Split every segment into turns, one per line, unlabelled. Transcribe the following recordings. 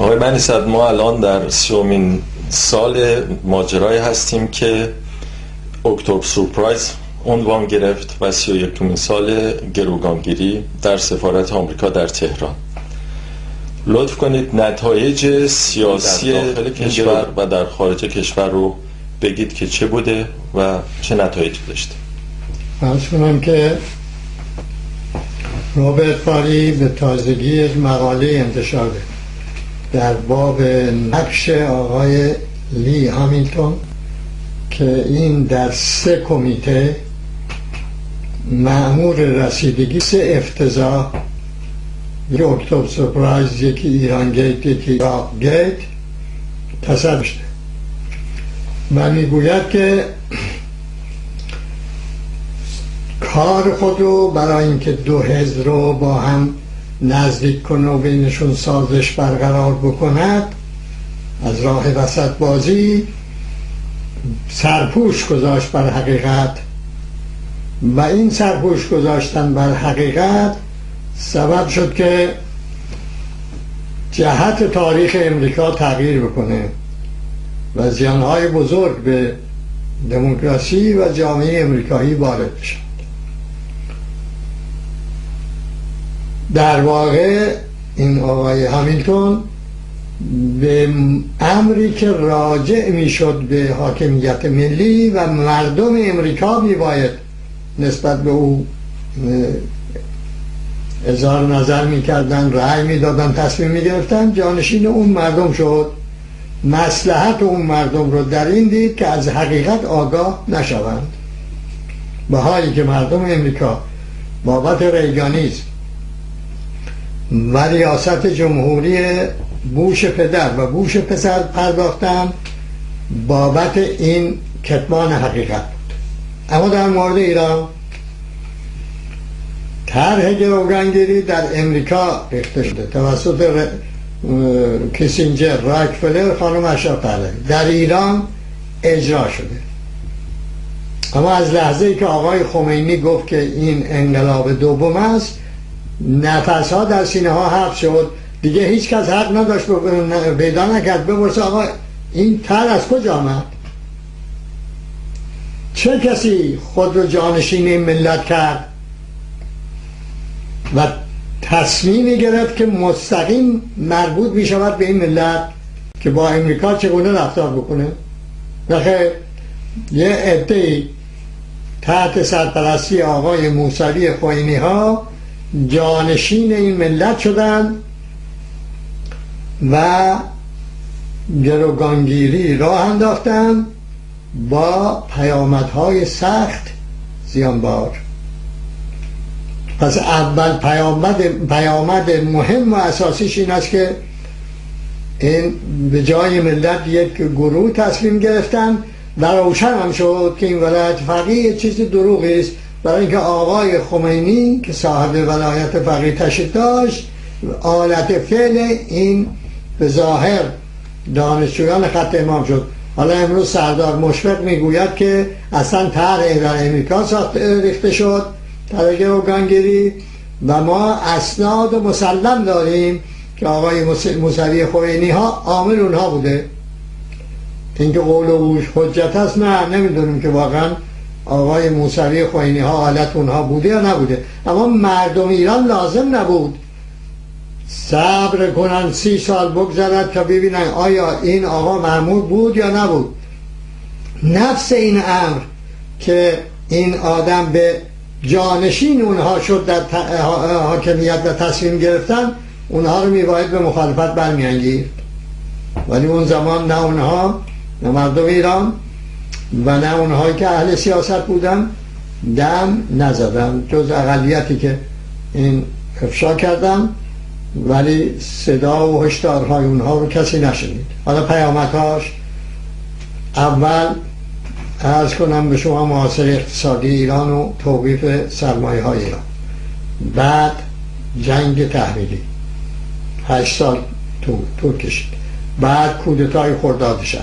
آقای منیصد، ما الان در 30مین سال ماجرای هستیم که اکتبر سورپرایز عنوان گرفت و 31مین سال گروگانگیری در سفارت آمریکا در تهران. لطف کنید نتایج سیاسی داخل کشور و در خارج کشور رو بگید که چه بوده و چه نتایجی داشته.
فرض کنم که رابرت پاری به تازگی یک مقاله انتشار ده در باب نقش آقای لی هامیلتون که این در 3 کمیته مأمور رسیدگی 3 افتضاح، یک اکتبر سورپرایز، یکی ایران گیت، یکی عراق گیت تصرف شده و میگوید که کار خود رو برای اینکه 2 حزب رو با هم نزدیک کنه و بینشون سازش برقرار بکند از راه وسط بازی سرپوش گذاشت بر حقیقت و این سرپوش گذاشتن بر حقیقت سبب شد که جهت تاریخ امریکا تغییر بکنه و زیانهای بزرگ به دموکراسی و جامعه امریکایی وارد بشد. در واقع این آقای هامیلتون به امری که راجع میشد به حاکمیت ملی و مردم امریکا میباید نسبت به او اظهار نظر میکردن، رأی میدادن، تصمیم میگرفتن، جانشین اون مردم شد. مصلحت اون مردم رو در این دید که از حقیقت آگاه نشوند. به حالی که مردم امریکا بابت ریگانیسم و ریاست جمهوری بوش پدر و بوش پسر پرداختن بابت این کتمان حقیقت بود. اما در مورد ایران طرح گروگانگیری در امریکا ریخته شده توسط کیسینجر، راکفلر، خانم اشرف پهلوی. در ایران اجرا شده. اما از لحظه‌ای که آقای خمینی گفت که این انقلاب دوم است، نفس‌ها در سینه ها حبس شد. دیگه هیچ کس حق نداشت پیدا نکرد بپرسه آقا این طرح از کجا آمد؟ چه کسی خود رو جانشین این ملت کرد و تصمیمی گرفت که مستقیم مربوط می شود به این ملت که با امریکا چگونه رفتار بکنه؟ بخیر یه عده‌ای تحت سرپرستی آقای موسوی خوئینی ها جانشین این ملت شدند و گروگانگیری راه انداختند با پیامدهای سخت زیانبار. پس اول پیامد مهم و اساسیش این است که این به جای ملت یک گروه تصمیم گرفتن و روشن هم شد که این ولایت فقیه یه چیز دروغی است، برای اینکه آقای خمینی که صاحب ولایت فقیه تشریف داشت آلت فعل این به ظاهر دانشجویان خط امام شد. حالا امروز سردار مشفق میگوید که اصلا طرح در امریکا ریخته شد، طرح گروگانگیری، و ما اسناد مسلم داریم که آقای موسوی خوئینی ها عامل اونها بوده. اینکه قول و حجت هست نه، نمیدونیم که واقعا آقای موسوی خوئینی ها حالت اونها بوده یا نبوده. اما مردم ایران لازم نبود صبر کنن 30 سال بگذرد تا ببینن آیا این آقا مأمور بود یا نبود. نفس این امر که این آدم به جانشین اونها شد در حاکمیت و تصمیم گرفتن، اونها رو میباید به مخالفت برمیانگیخت. ولی اون زمان نه اونها، نه مردم ایران و نه اونهایی که اهل سیاست بودن دم نزدن، جز اقلیتی که این افشا کردن، ولی صدا و هشدارهای اونها رو کسی نشنید. حالا پیامدهاش: اول عرض کنم به شما محاصره اقتصادی ایران و توقیف سرمایه های ایران، بعد جنگ تحمیلی 8 سال طول کشید، بعد کودتای خرداد 60،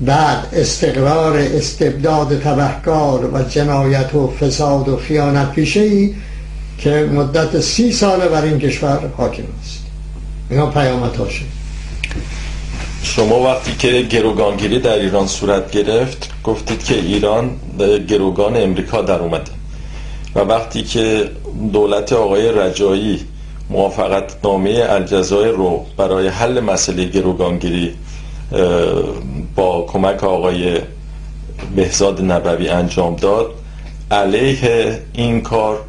بعد استقرار استبداد تبهکار و جنایت و فساد و خیانت پیشه‌ای که مدت 30 ساله بر این کشور حاکم است. اینا پیامدهاشه.
شما وقتی که گروگانگیری در ایران صورت گرفت گفتید که ایران گروگان امریکا در اومده و وقتی که دولت آقای رجایی موافقت نامه الجزایر رو برای حل مسئله گروگانگیری با کمک آقای بهزاد نبوی انجام داد، علیه این کار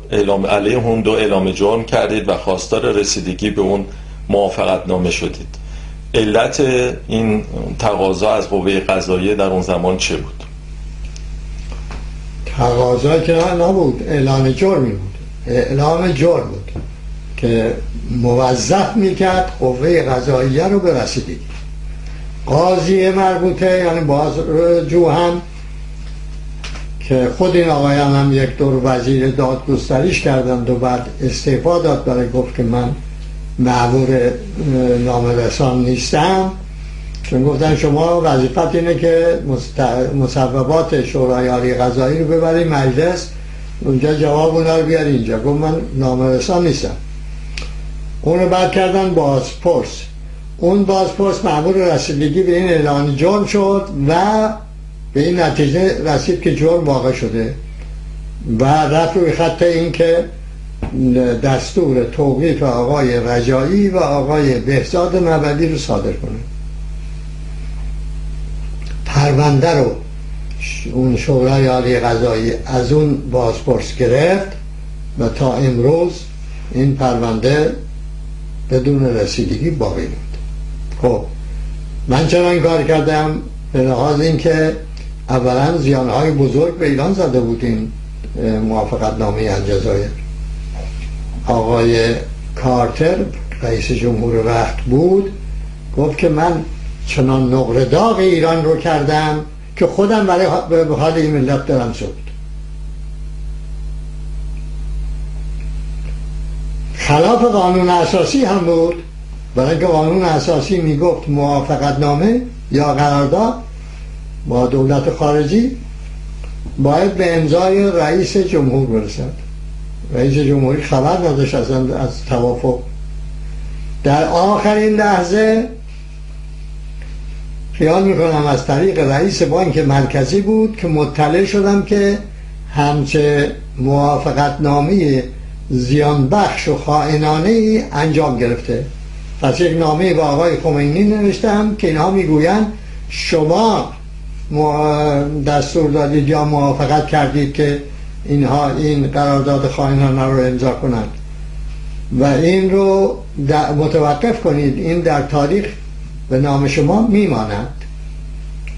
علیه اون دو اعلام جرم کردید و خواستار رسیدگی به اون موافقت نامه شدید. علت این تقاضا از قوه قضاییه در اون زمان چه بود؟
تقاضا که نبود، اعلان جرمی بود. اعلام جرم بود که موظف میکرد قوه قضاییه رو به رسیدگی. قاضی مربوطه یعنی بازجو هم که خود این آقای هم یک دور وزیر دادگستریش کردند و بعد استعفا داد برای گفت که من معمور نامه‌رسان نیستم، چون گفتن شما وظیفت اینه که مصوبات شورای عالی قضایی رو ببری مجلس، اونجا جواب اونا رو بیاری اینجا. گفت من نامه‌رسان نیستم. اونو بعد کردن بازپرس. اون بازپرس مأمور رسیدگی به این اعلان جرم شد و به این نتیجه رسید که جرم واقع شده و رفت روی خط این که دستور توقیف آقای رجایی و آقای بهزاد نبوی رو صادر کنه. پرونده رو اون شورای عالی قضایی از اون بازپرس گرفت و تا امروز این پرونده بدون رسیدگی باقی بود. خب من چرا این کار کردم؟ به لحاظ این که اولا زیانهای بزرگ به ایران زده بود این موافقت نامه الجزایر. آقای کارتر رئیس جمهور وقت بود گفت که من چنان نقره داغ ایران رو کردم که خودم برای حال این ملت دارم شد. خلاف قانون اساسی هم بود، برای اینکه قانون اساسی میگفت موافقت نامه یا قرارداد با دولت خارجی باید به امضای رئیس جمهور برسد. رئیس جمهوری خبر نداشت از توافق. در آخرین لحظه خیال میکنم از طریق رئیس بانک مرکزی بود که مطلع شدم که همچه موافقت نامه زیان بخش و خائنانه ای انجام گرفته. پس یک نامه با آقای خمینی نوشتم که اینها میگویند شما دستور دادید یا موافقت کردید که اینها این قرارداد خائنانه رو امضا کنند و این رو متوقف کنید، این در تاریخ به نام شما میماند.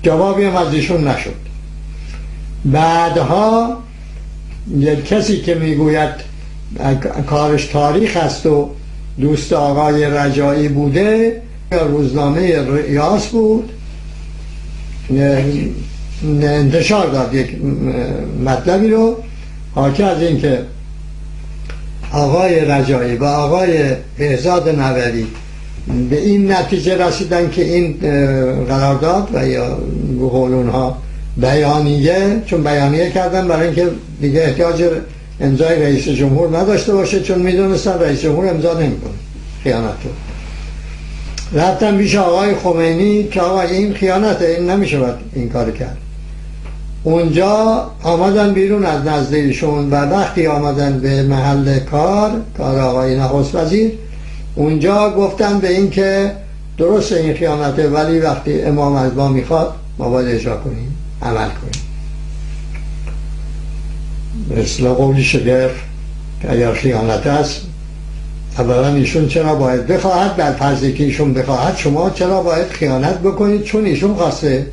جوابی هم از ایشون نشد. بعدها یک کسی که میگوید کارش تاریخ است و دوست آقای رجایی بوده، روزنامه ریاض بود، انتشار داد یک مطلبی رو حاکی از این که آقای رجایی و آقای بهزاد نبوی به این نتیجه رسیدن که این قرارداد و یا قول اونها بیانیه، چون بیانیه کردن برای اینکه دیگه احتیاج امضای رئیس جمهور نداشته باشه، چون میدونستن رئیس جمهور امضا نمیکنه خیانت رو. رفتن پیش آقای خمینی که آقا این خیانته، این نمیشه باید این کار کرد. اونجا آمدن بیرون از نزد ایشون و وقتی آمدن به محل کار آقای نخست وزیر، اونجا گفتن به این که درست این خیانته ولی وقتی امام از ما میخواد ما باید اجرا کنیم، عمل کنیم. مثل قولی شگرف که اگر خیانت است اولا ایشون چرا باید بخواهد، در فرضی که ایشون بخواهد شما چرا باید خیانت بکنید؟ چون ایشون خواسته.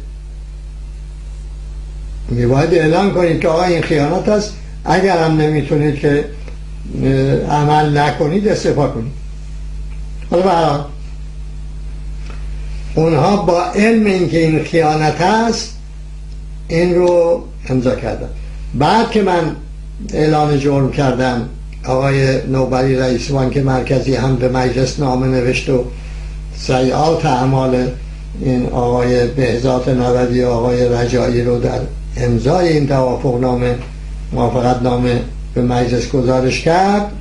میباید اعلام کنید که آقا این خیانت است، اگر هم نمیتونید که عمل نکنید استعفا کنید. حالا برای اونها با علم اینکه این خیانت است این رو امضا کردن. بعد که من اعلان جرم کردم، آقای نوبری رئیس بانک مرکزی هم به مجلس نامه نوشت و سیئات اعمال این آقای بهزاد نبوی و آقای رجایی رو در امضای این توافق نامه موافقت نامه به مجلس گزارش کرد.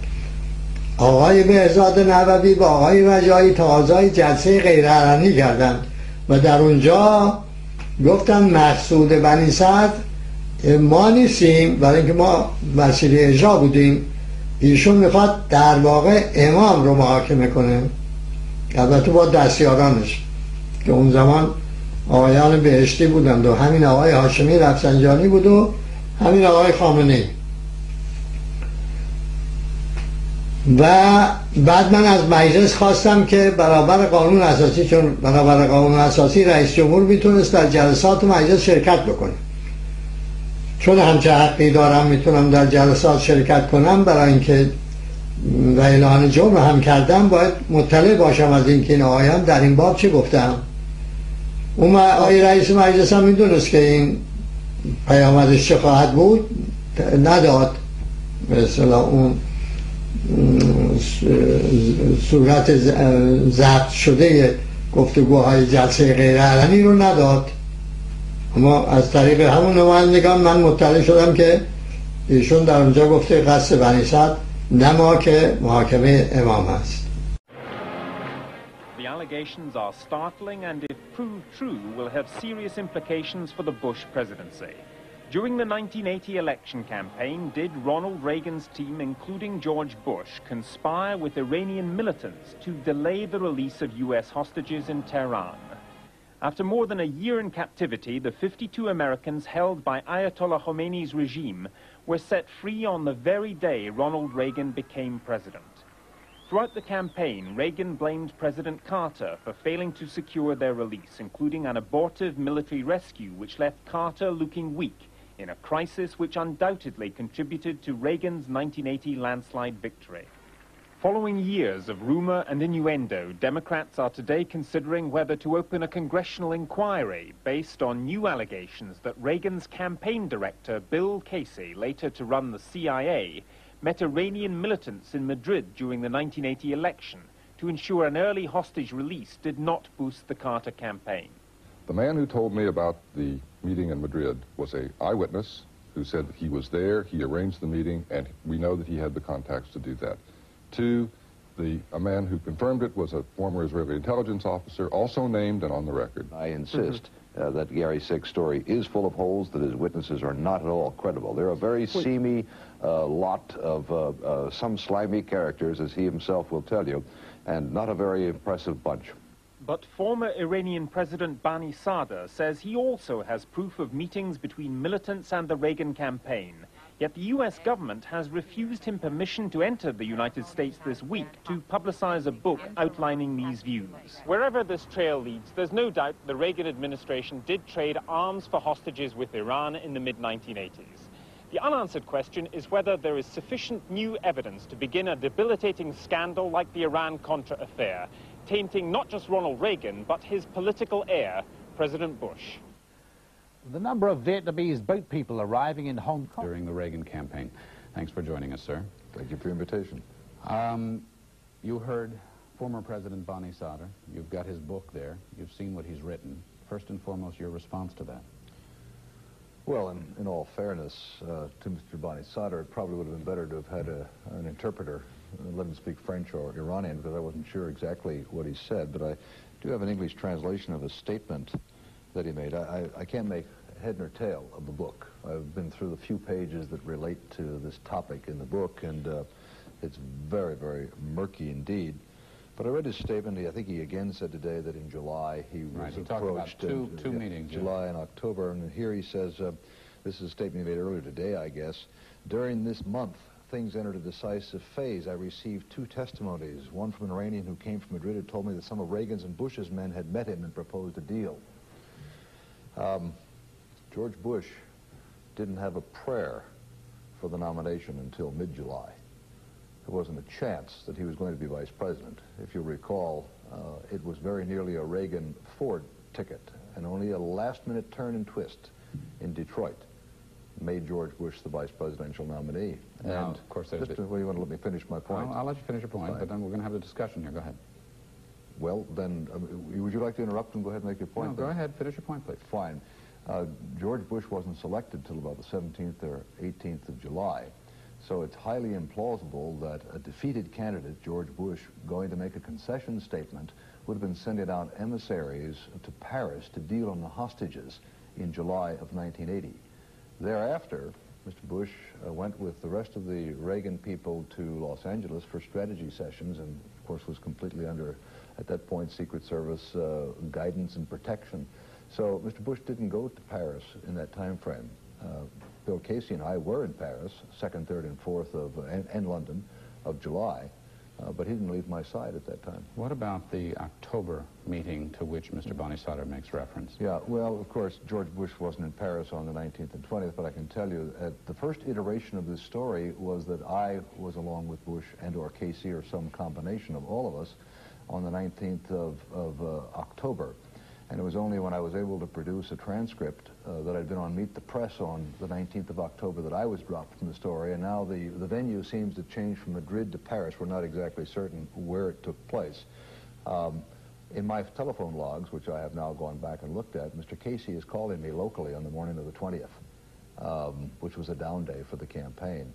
آقای بهزاد نبوی و آقای رجایی تقاضای جلسه غیرعلنی کردند و در اونجا گفتن مقصود بنی صدر ما نیستیم، برای اینکه ما وسیله اجرا بودیم، ایشون میخواد در واقع امام رو محاکمه کنه، البته با دستیارانش که اون زمان آقایان بهشتی بودند و همین آقای هاشمی رفسنجانی بود و همین آقای خامنه‌ای. و بعد من از مجلس خواستم که برابر قانون اساسی، چون برابر قانون اساسی رئیس جمهور میتونست در جلسات مجلس شرکت بکنه، چون همچه حقی دارم میتونم در جلسات شرکت کنم، برای اینکه و اعلان جرم هم کردم باید مطلع باشم از اینکه این آقایان در این باب چه گفتم. اون آقای رئیس مجلس هم میدونست که این پیامدش چه خواهد بود، نداد به اصطلاح اون صورت ضبط شده گفتگوهای جلسه غیر علنی رو نداد. اما از طریق همون نمایندگان من مطلع شدم که ایشون در اونجا گفته قصد بنی صدر نه ما که محاکمه امام هست.
The allegations are startling and if proved true will have serious implications for the Bush presidency. During the 1980 election campaign, did Ronald Reagan's team, including George Bush, conspire with Iranian militants to delay the release of US hostages in Tehran? After more than a year in captivity, the 52 Americans held by Ayatollah Khomeini's regime were set free on the very day Ronald Reagan became president. Throughout the campaign, Reagan blamed President Carter for failing to secure their release, including an abortive military rescue which left Carter looking weak in a crisis which undoubtedly contributed to Reagan's 1980 landslide victory. Following years of rumor and innuendo, Democrats are today considering whether to open a congressional inquiry based on new allegations that Reagan's campaign director, Bill Casey, later to run the CIA, met Iranian militants in Madrid during the 1980 election to ensure an early hostage release did not boost the Carter campaign.
The man who told me about the meeting in Madrid was an eyewitness who said that he was there, he arranged the meeting, and we know that he had the contacts to do that. Two, a man who confirmed it was a former Israeli intelligence officer, also named and on the record.
I insist that Gary Sick's story is full of holes, that his witnesses are not at all credible. They're a very seamy lot of some slimy characters, as he himself will tell you, and not a very impressive bunch.
But former Iranian President Bani Sadr says he also has proof of meetings between militants and the Reagan campaign. Yet the US government has refused him permission to enter the United States this week to publicize a book outlining these views. Wherever this trail leads, there's no doubt the Reagan administration did trade arms for hostages with Iran in the mid-1980s. The unanswered question is whether there is sufficient new evidence to begin a debilitating scandal like the Iran-Contra affair, tainting not just Ronald Reagan, but his political heir, President Bush.
The number of Vietnamese boat people arriving in Hong Kong during the Reagan campaign. Thanks for joining us, sir.
Thank you for your invitation.
You heard former President Bani Sadr. You've got his book there. You've seen what he's written. First and foremost, your response to that.
Well, in all fairness to Mr. Bani Sadr, it probably would have been better to have had an interpreter let him speak French or Iranian, because I wasn't sure exactly what he said, but I do have an English translation of a statement that he made. I can't make head nor tail of the book. I've been through the few pages that relate to this topic in the book, and it's very, very murky indeed. But I read his statement. I think he again said today that in July he was approached.
About two meetings.
July and October, and here he says, this is a statement he made earlier today, I guess, during this month, things entered a decisive phase. I received two testimonies, one from an Iranian who came from Madrid who told me that some of Reagan's and Bush's men had met him and proposed a deal. George Bush didn't have a prayer for the nomination until mid-July. There wasn't a chance that he was going to be vice president. If you recall, it was very nearly a Reagan-Ford ticket, and only a last-minute turn and twist in Detroit made George Bush the vice presidential nominee.
Now, and of course,
just well, you want to let me finish my point?
I'll let you finish your point, fine. But then we're going to have the discussion here. Go ahead.
Well, then, would you like to interrupt and go ahead and make your point?
No, go ahead. Finish your point, please.
Fine. George Bush wasn't selected till about the 17th or 18th of July. So it's highly implausible that a defeated candidate, George Bush, going to make a concession statement would have been sending out emissaries to Paris to deal on the hostages in July of 1980. Thereafter, Mr. Bush went with the rest of the Reagan people to Los Angeles for strategy sessions, and of course was completely under, at that point, Secret Service guidance and protection. So Mr. Bush didn't go to Paris in that time frame. Bill Casey and I were in Paris, 2nd, 3rd, and 4th and London of July, but he didn't leave my side at that time.
What about the October meeting to which Mr. Bonnie Sauter makes reference?
Yeah, well, of course, George Bush wasn't in Paris on the 19th and 20th, but I can tell you that the first iteration of this story was that I was along with Bush and or Casey or some combination of all of us on the 19th of October. And it was only when I was able to produce a transcript that I'd been on Meet the Press on the 19th of October that I was dropped from the story. And now the venue seems to change from Madrid to Paris. We're not exactly certain where it took place. In my telephone logs, which I have now gone back and looked at, Mr. Casey is calling me locally on the morning of the 20th, which was a down day for the campaign.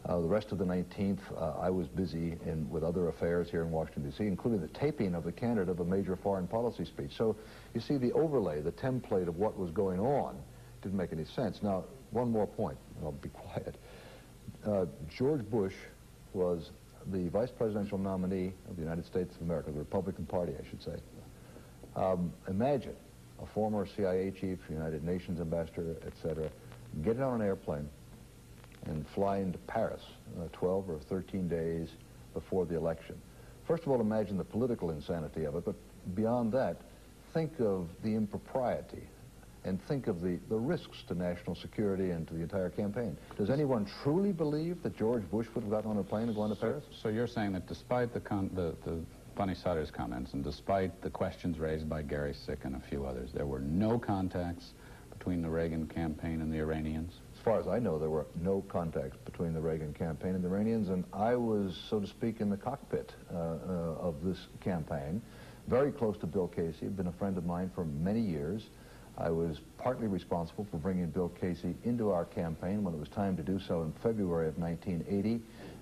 The rest of the 19th, I was busy with other affairs here in Washington, D.C., including the taping of the candidate of a major foreign policy speech. So you see the overlay, the template of what was going on didn't make any sense. Now, one more point, and I'll be quiet. George Bush was the vice presidential nominee of the United States of America, the Republican Party, I should say. Imagine a former CIA chief, United Nations ambassador, etc., getting on an airplane and flying to Paris 12 or 13 days before the election. First of all, imagine the political insanity of it, but beyond that, think of the impropriety and think of the risks to national security and to the entire campaign. Does anyone truly believe that George Bush would have gotten on a plane and gone to Paris?
So you're saying that despite the Bonnie Sauter's comments and despite the questions raised by Gary Sick and a few others, there were no contacts between the Reagan campaign and the Iranians?
As far as I know, there were no contacts between the Reagan campaign and the Iranians, and I was, so to speak, in the cockpit of this campaign, very close to Bill Casey, had been a friend of mine for many years. I was partly responsible for bringing Bill Casey into our campaign when it was time to do so in February of 1980,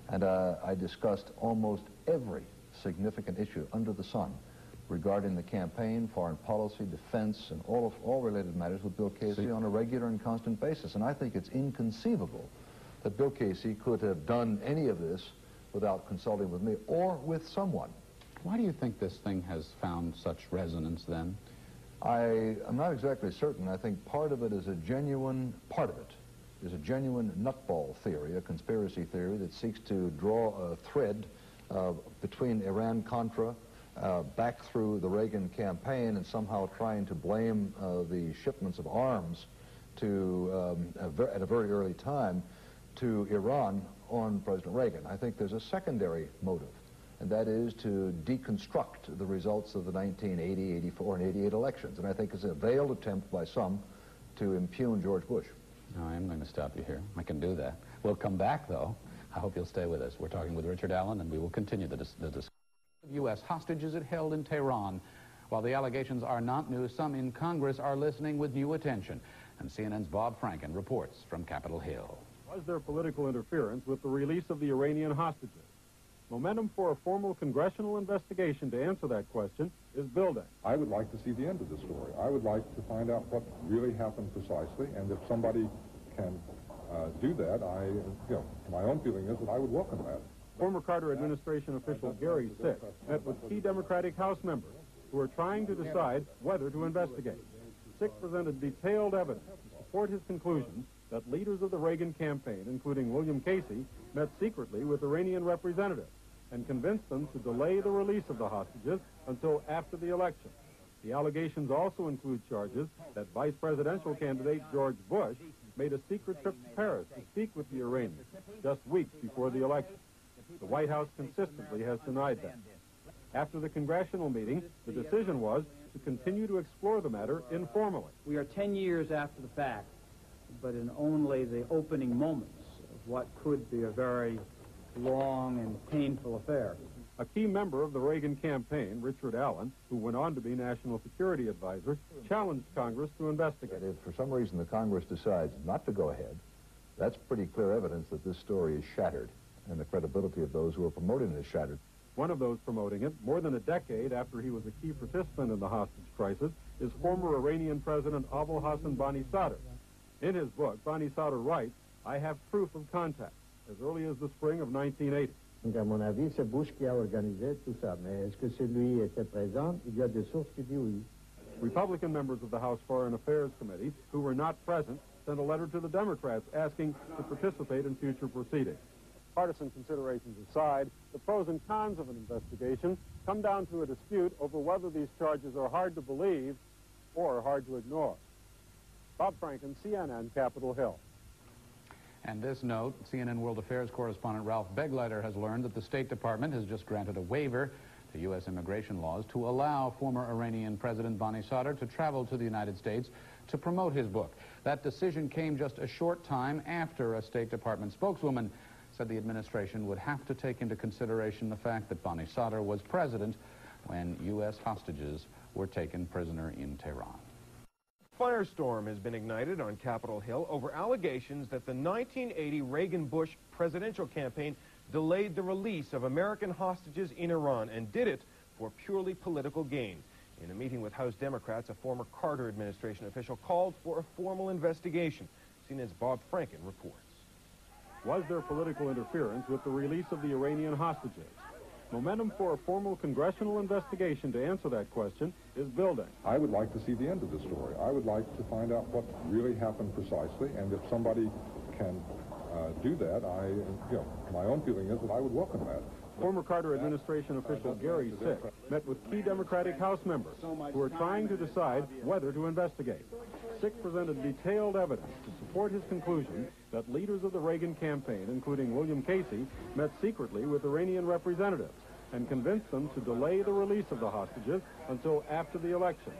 and I discussed almost every significant issue under the sun regarding the campaign, foreign policy, defense, and all related matters with Bill Casey on a regular and constant basis. And I think it's inconceivable that Bill Casey could have done any of this without consulting with me or with someone.
Why do you think this thing has found such resonance then?
I'm not exactly certain. I think part of it is a genuine nutball theory, a conspiracy theory that seeks to draw a thread between Iran-Contra back through the Reagan campaign and somehow trying to blame the shipments of arms to, at a very early time, to Iran on President Reagan. I think there's a secondary motive, and that is to deconstruct the results of the 1980, 84, and 88 elections. And I think it's a veiled attempt by some to impugn George Bush.
No, I am going to stop you here. I can do that. We'll come back, though. I hope you'll stay with us. We're talking with Richard Allen, and we will continue the discussion. U.S. hostages it held in Tehran. While the allegations are not new, some in Congress are listening with new attention. And CNN's Bob Franken reports from Capitol Hill.
Was there political interference with the release of the Iranian hostages? Momentum for a formal congressional investigation to answer that question is building.
I would like to see the end of the story. I would like to find out what really happened precisely, and if somebody can do that, my own feeling is that I would welcome that.
Former Carter administration official Gary Sick met with key Democratic House members who are trying to decide whether to investigate. Sick presented detailed evidence to support his conclusions that leaders of the Reagan campaign, including William Casey, met secretly with Iranian representatives and convinced them to delay the release of the hostages until after the election. The allegations also include charges that vice presidential candidate George Bush made a secret trip to Paris to speak with the Iranians just weeks before the election. The White House consistently has denied that. After the congressional meeting, the decision was to continue to explore the matter informally.
We are 10 years after the fact, but in only the opening moments of what could be a very long and painful affair.
A key member of the Reagan campaign, Richard Allen, who went on to be National Security Advisor, challenged Congress to investigate.
If for some reason the Congress decides not to go ahead, that's pretty clear evidence that this story is shattered, and the credibility of those who are promoting it is shattered.
One of those promoting it, more than a decade after he was a key participant in the hostage crisis, is former Iranian President Abu Hassan Bani Sadr. In his book, Bani Sadr writes, "I have proof of contact," as early as the spring of 1980.
Donc, à mon avis, c'est Bush qui a organisé tout ça. Mais est-ce que celui était présent? Il y a des sources qui disent oui.
Republican members of the House Foreign Affairs Committee, who were not present, sent a letter to the Democrats asking to participate in future proceedings. Partisan considerations aside, the pros and cons of an investigation come down to a dispute over whether these charges are hard to believe or hard to ignore. Bob Franken, CNN, Capitol Hill.
And this note, CNN World Affairs correspondent Ralph Begleiter has learned that the State Department has just granted a waiver to U.S. immigration laws to allow former Iranian President Bani Sadr to travel to the United States to promote his book. That decision came just a short time after a State Department spokeswoman said the administration would have to take into consideration the fact that Bani Sadr was president when U.S. hostages were taken prisoner in Tehran.
Firestorm has been ignited on Capitol Hill over allegations that the 1980 Reagan-Bush presidential campaign delayed the release of American hostages in Iran and did it for purely political gain. In a meeting with House Democrats, a former Carter administration official called for a formal investigation. CNN's Bob Franken reports.
Was there political interference with the release of the Iranian hostages? Momentum for a formal congressional investigation to answer that question is building.
I would like to see the end of the story. I would like to find out what really happened precisely, and if somebody can do that, my own feeling is that I would welcome that.
Former Carter administration official Gary met with key Democratic House members who are trying to decide whether to investigate. Sick presented detailed evidence to support his conclusion that leaders of the Reagan campaign, including William Casey, met secretly with Iranian representatives and convinced them to delay the release of the hostages until after the election.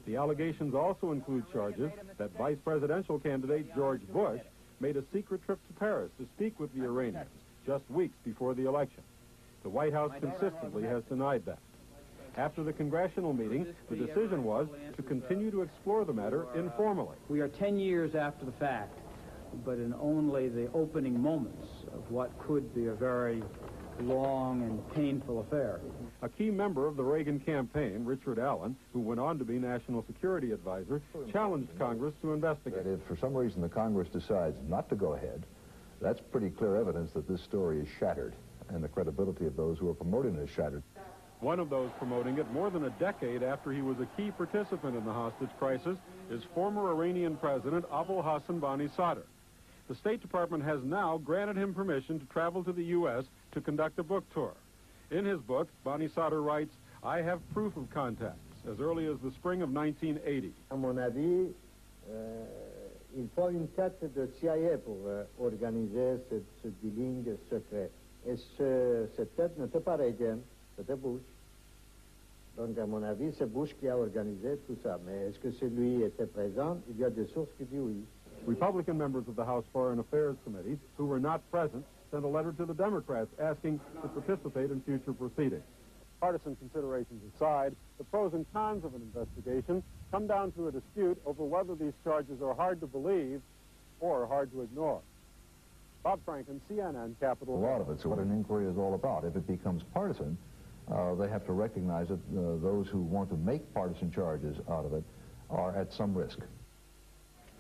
The allegations also include charges that vice presidential candidate George Bush made a secret trip to Paris to speak with the Iranians just weeks before the election. The White House consistently has denied that. After the congressional meeting, the decision was to continue to explore the matter informally.
We are 10 years after the fact, but in only the opening moments of what could be a very long and painful affair.
A key member of the Reagan campaign, Richard Allen, who went on to be National Security Advisor, challenged Congress to investigate.
If for some reason the Congress decides not to go ahead, that's pretty clear evidence that this story is shattered, and the credibility of those who are promoting it is shattered.
One of those promoting it more than a decade after he was a key participant in the hostage crisis is former Iranian President Abu Hassan Bani Sadr. The State Department has now granted him permission to travel to the U.S. to conduct a book tour. In his book, Bani Sadr writes, "I have proof of contacts," as early as the spring of 1980.
À mon avis, il faut une tête de CIA pour organiser ce dealing secret. Et cette tête n'était pas Reagan, c'était Bush. Donc, à mon avis, c'est Bush qui a organisé tout ça. Mais est-ce que celui était présent? Il y a des sources qui disent oui.
Republican members of the House Foreign Affairs Committee, who were not present, sent a letter to the Democrats asking to participate in future proceedings. Partisan considerations aside, the pros and cons of an investigation come down to a dispute over whether these charges are hard to believe or hard to ignore. Bob Franken, CNN, Capitol Hill.
A lot of it's what an inquiry is all about. If it becomes partisan, they have to recognize that those who want to make partisan charges out of it are at some risk.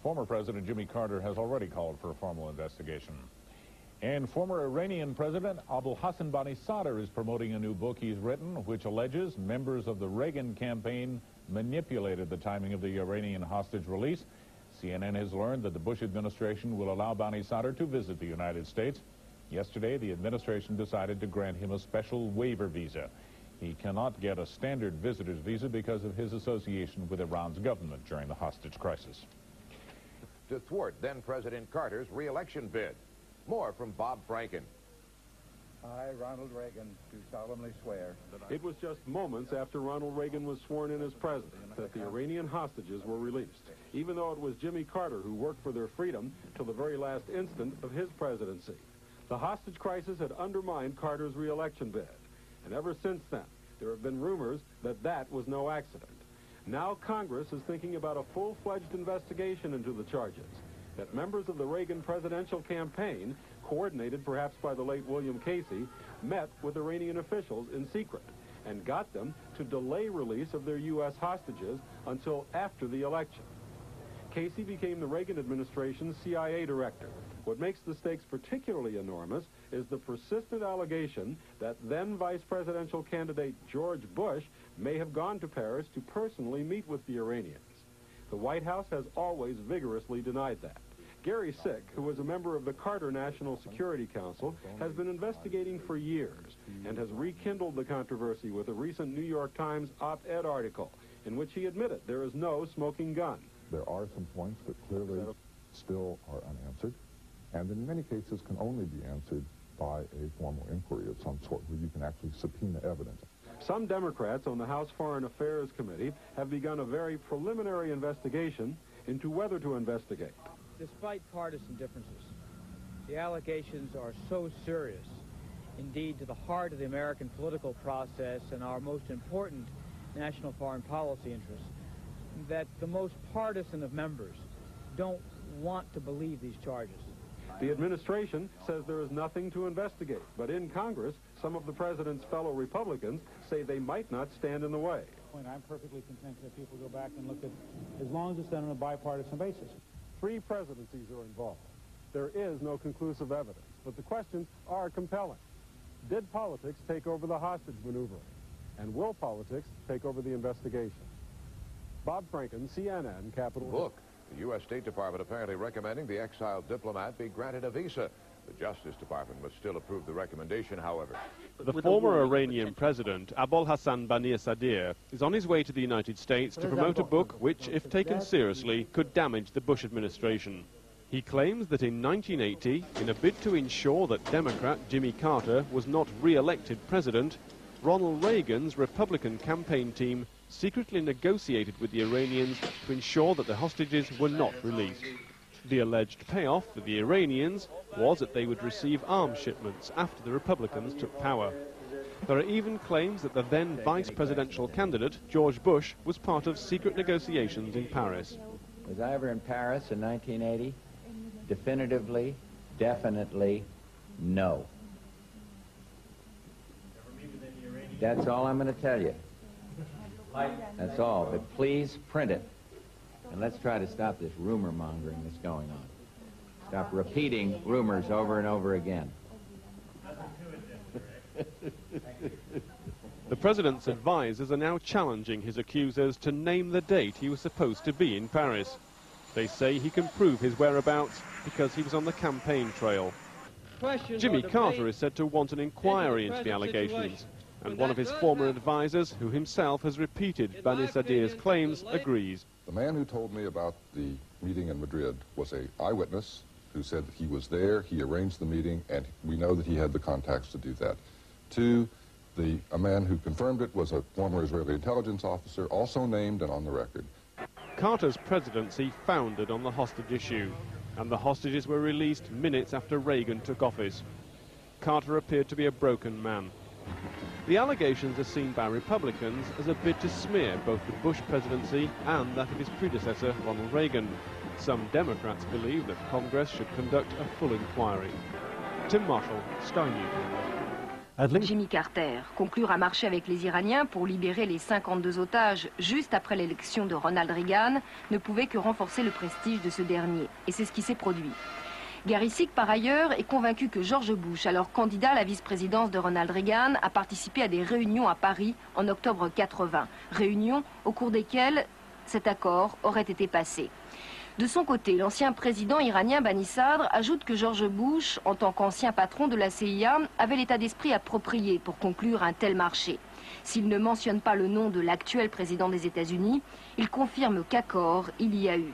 Former President Jimmy Carter has already called for a formal investigation. And former Iranian President Abu Hassan Bani Sadr is promoting a new book he's written, which alleges members of the Reagan campaign manipulated the timing of the Iranian hostage release. CNN has learned that the Bush administration will allow Bani Sadr to visit the United States. Yesterday, the administration decided to grant him a special waiver visa. He cannot get a standard visitor's visa because of his association with Iran's government during the hostage crisis.
To thwart then-President Carter's re-election bid. More from Bob Franken.
I, Ronald Reagan, do solemnly swear that
It was just moments after Ronald Reagan was sworn in as president that the Iranian hostages were released, even though it was Jimmy Carter who worked for their freedom till the very last instant of his presidency. The hostage crisis had undermined Carter's re-election bid, and ever since then, there have been rumors that that was no accident. Now Congress is thinking about a full-fledged investigation into the charges that members of the Reagan presidential campaign, coordinated perhaps by the late William Casey, met with Iranian officials in secret and got them to delay release of their U.S. hostages until after the election. Keysi became the Reagan administration's CIA director. What makes the stakes particularly enormous is the persistent allegation that then vice presidential candidate George Bush may have gone to Paris to personally meet with the Iranians. The White House has always vigorously denied that. Gary Sick, who was a member of the Carter National Security Council, has been investigating for years and has rekindled the controversy with a recent New York Times op-ed article in which he admitted there is no smoking gun.
There are some points that clearly still are unanswered, and in many cases can only be answered by a formal inquiry of some sort where you can actually subpoena evidence.
Some Democrats on the House Foreign Affairs Committee have begun a very preliminary investigation into whether to investigate.
Despite partisan differences, the allegations are so serious, indeed to the heart of the American political process and our most important national foreign policy interests, that the most partisan of members don't want to believe these charges.
The administration says there is nothing to investigate, but in Congress, some of the president's fellow Republicans say they might not stand in the way.
I'm perfectly content that people go back and look at, as long as it's done on a bipartisan basis.
3 presidencies are involved. There is no conclusive evidence, but the questions are compelling. Did politics take over the hostage maneuvering? And will politics take over the investigation? Bob Franken, CNN, Capitol Hill.
Look, the U.S. State Department apparently recommending the exiled diplomat be granted a visa. The Justice Department must still approve the recommendation, however.
The former Iranian president, Abolhassan Bani Sadir, is on his way to the United States to promote a book which, if taken seriously, could damage the Bush administration. He claims that in 1980, in a bid to ensure that Democrat Jimmy Carter was not re-elected president, Ronald Reagan's Republican campaign team secretly negotiated with the Iranians to ensure that the hostages were not released. The alleged payoff for the Iranians was that they would receive arms shipments after the Republicans took power. There are even claims that the then vice presidential candidate, George Bush, was part of secret negotiations in Paris.
Was I ever in Paris in 1980? Definitively, definitely, no. That's all I'm going to tell you. That's all, but please print it. And let's try to stop this rumor mongering that's going on. Stop repeating rumors over and over again.
The president's advisors are now challenging his accusers to name the date he was supposed to be in Paris. They say he can prove his whereabouts because he was on the campaign trail. Jimmy Carter is said to want an inquiry into the allegations, and one of his former advisors, who himself has repeated Bani Sadir's claims, agrees.
The man who told me about the meeting in Madrid was an eyewitness who said that he was there, he arranged the meeting, and we know that he had the contacts to do that. 2, a man who confirmed it was a former Israeli intelligence officer, also named and on the record.
Carter's presidency foundered on the hostage issue, and the hostages were released minutes after Reagan took office. Carter appeared to be a broken man. The allegations are seen by Republicans as a bid to smear both the Bush presidency and that of his predecessor, Ronald Reagan. Some Democrats believe that Congress should conduct a full inquiry. Tim Marshall, Sky News.
Jimmy Carter, conclure un marché avec les Iraniens pour libérer les 52 otages juste après l'élection de Ronald Reagan ne pouvait que renforcer le prestige de ce dernier. Et c'est ce qui s'est produit. Gary Sick, par ailleurs, est convaincu que George Bush, alors candidat à la vice-présidence de Ronald Reagan, a participé à des réunions à Paris en octobre 80. Réunions au cours desquelles cet accord aurait été passé. De son côté, l'ancien président iranien Bani Sadr ajoute que George Bush, en tant qu'ancien patron de la CIA, avait l'état d'esprit approprié pour conclure un tel marché. S'il ne mentionne pas le nom de l'actuel président des États-Unis, il confirme qu'accord il y a eu.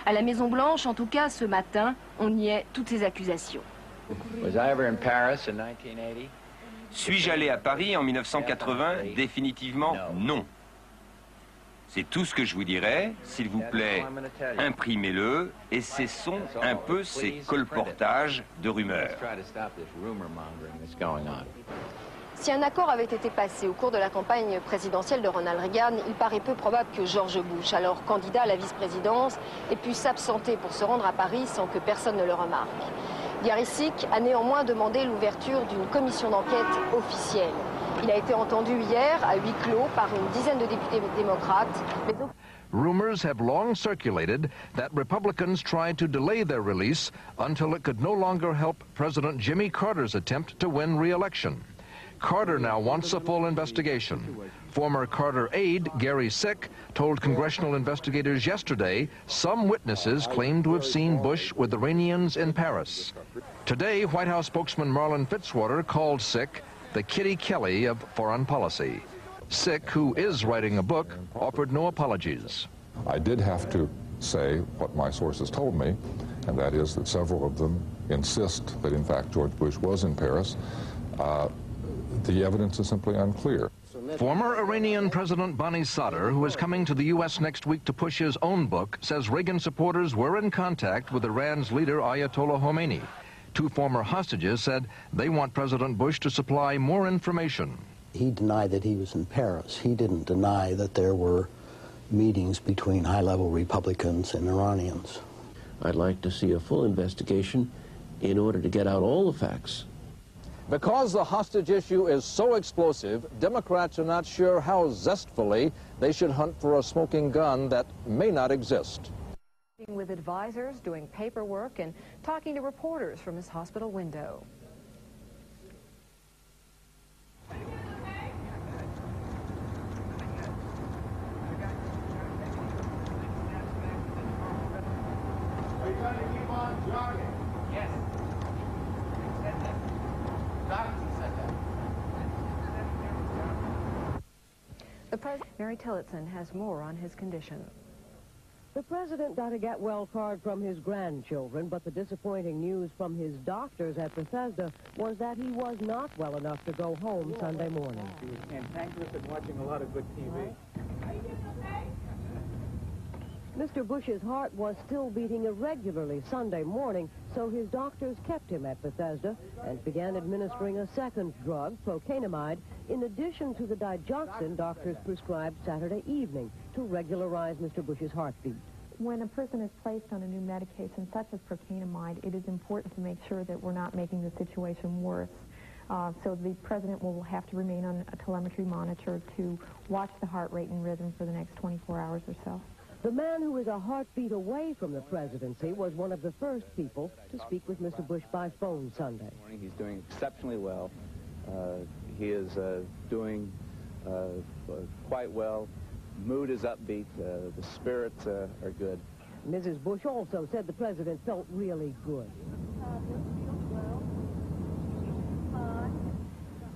À la Maison-Blanche, en tout cas, ce matin, on niait toutes ces accusations.
Suis-je allé à Paris en 1980? Définitivement non. C'est tout ce que je vous dirai. S'il vous plaît, imprimez-le et cessons un peu ces colportages de rumeurs.
Si un accord avait été passé au cours de la campagne présidentielle de Ronald Reagan, il paraît peu probable que George Bush, alors candidat à la vice-présidence, ait pu s'absenter pour se rendre à Paris sans que personne ne le remarque. Gary Sick a néanmoins demandé l'ouverture d'une commission d'enquête officielle. Il a été entendu hier à huis clos par une dizaine de députés démocrates. Mais
rumors have long circulated that Republicans tried to delay their release until it could no longer help President Jimmy Carter's attempt to win re-election. Carter now wants a full investigation. Former Carter aide Gary Sick told congressional investigators yesterday some witnesses claimed to have seen Bush with Iranians in Paris. Today, White House spokesman Marlin Fitzwater called Sick the Kitty Kelly of foreign policy. Sick, who is writing a book, offered no apologies.
I did have to say what my sources told me, and that is that several of them insist that, in fact, George Bush was in Paris. The evidence is simply unclear.
Former Iranian President Bani Sadr, who is coming to the U.S. next week to push his own book, says Reagan supporters were in contact with Iran's leader Ayatollah Khomeini. Two former hostages said they want President Bush to supply more information.
He denied that he was in Paris. He didn't deny that there were meetings between high-level Republicans and Iranians.
I'd like to see a full investigation in order to get out all the facts.
Because the hostage issue is so explosive, Democrats are not sure how zestfully they should hunt for a smoking gun that may not exist.
With advisors, doing paperwork, and talking to reporters from his hospital window. Mary Tillotson has more on his condition.
The president got a get-well card from his grandchildren, but the disappointing news from his doctors at Bethesda was that he was not well enough to go home Sunday morning.
He was cantankerous and watching a lot of good TV.
Mr. Bush's heart was still beating irregularly Sunday morning, so his doctors kept him at Bethesda and began administering a second drug, procainamide, in addition to the digoxin doctors prescribed Saturday evening to regularize Mr. Bush's heartbeat.
When a person is placed on a new medication such as procainamide, it is important to make sure that we're not making the situation worse. So the president will have to remain on a telemetry monitor to watch the heart rate and rhythm for the next 24 hours or so.
The man who is a heartbeat away from the presidency was one of the first people to speak with Mr. Bush by phone Sunday.
He's doing exceptionally well. He is doing quite well. Mood is upbeat. The spirits are good.
Mrs. Bush also said the president felt really good.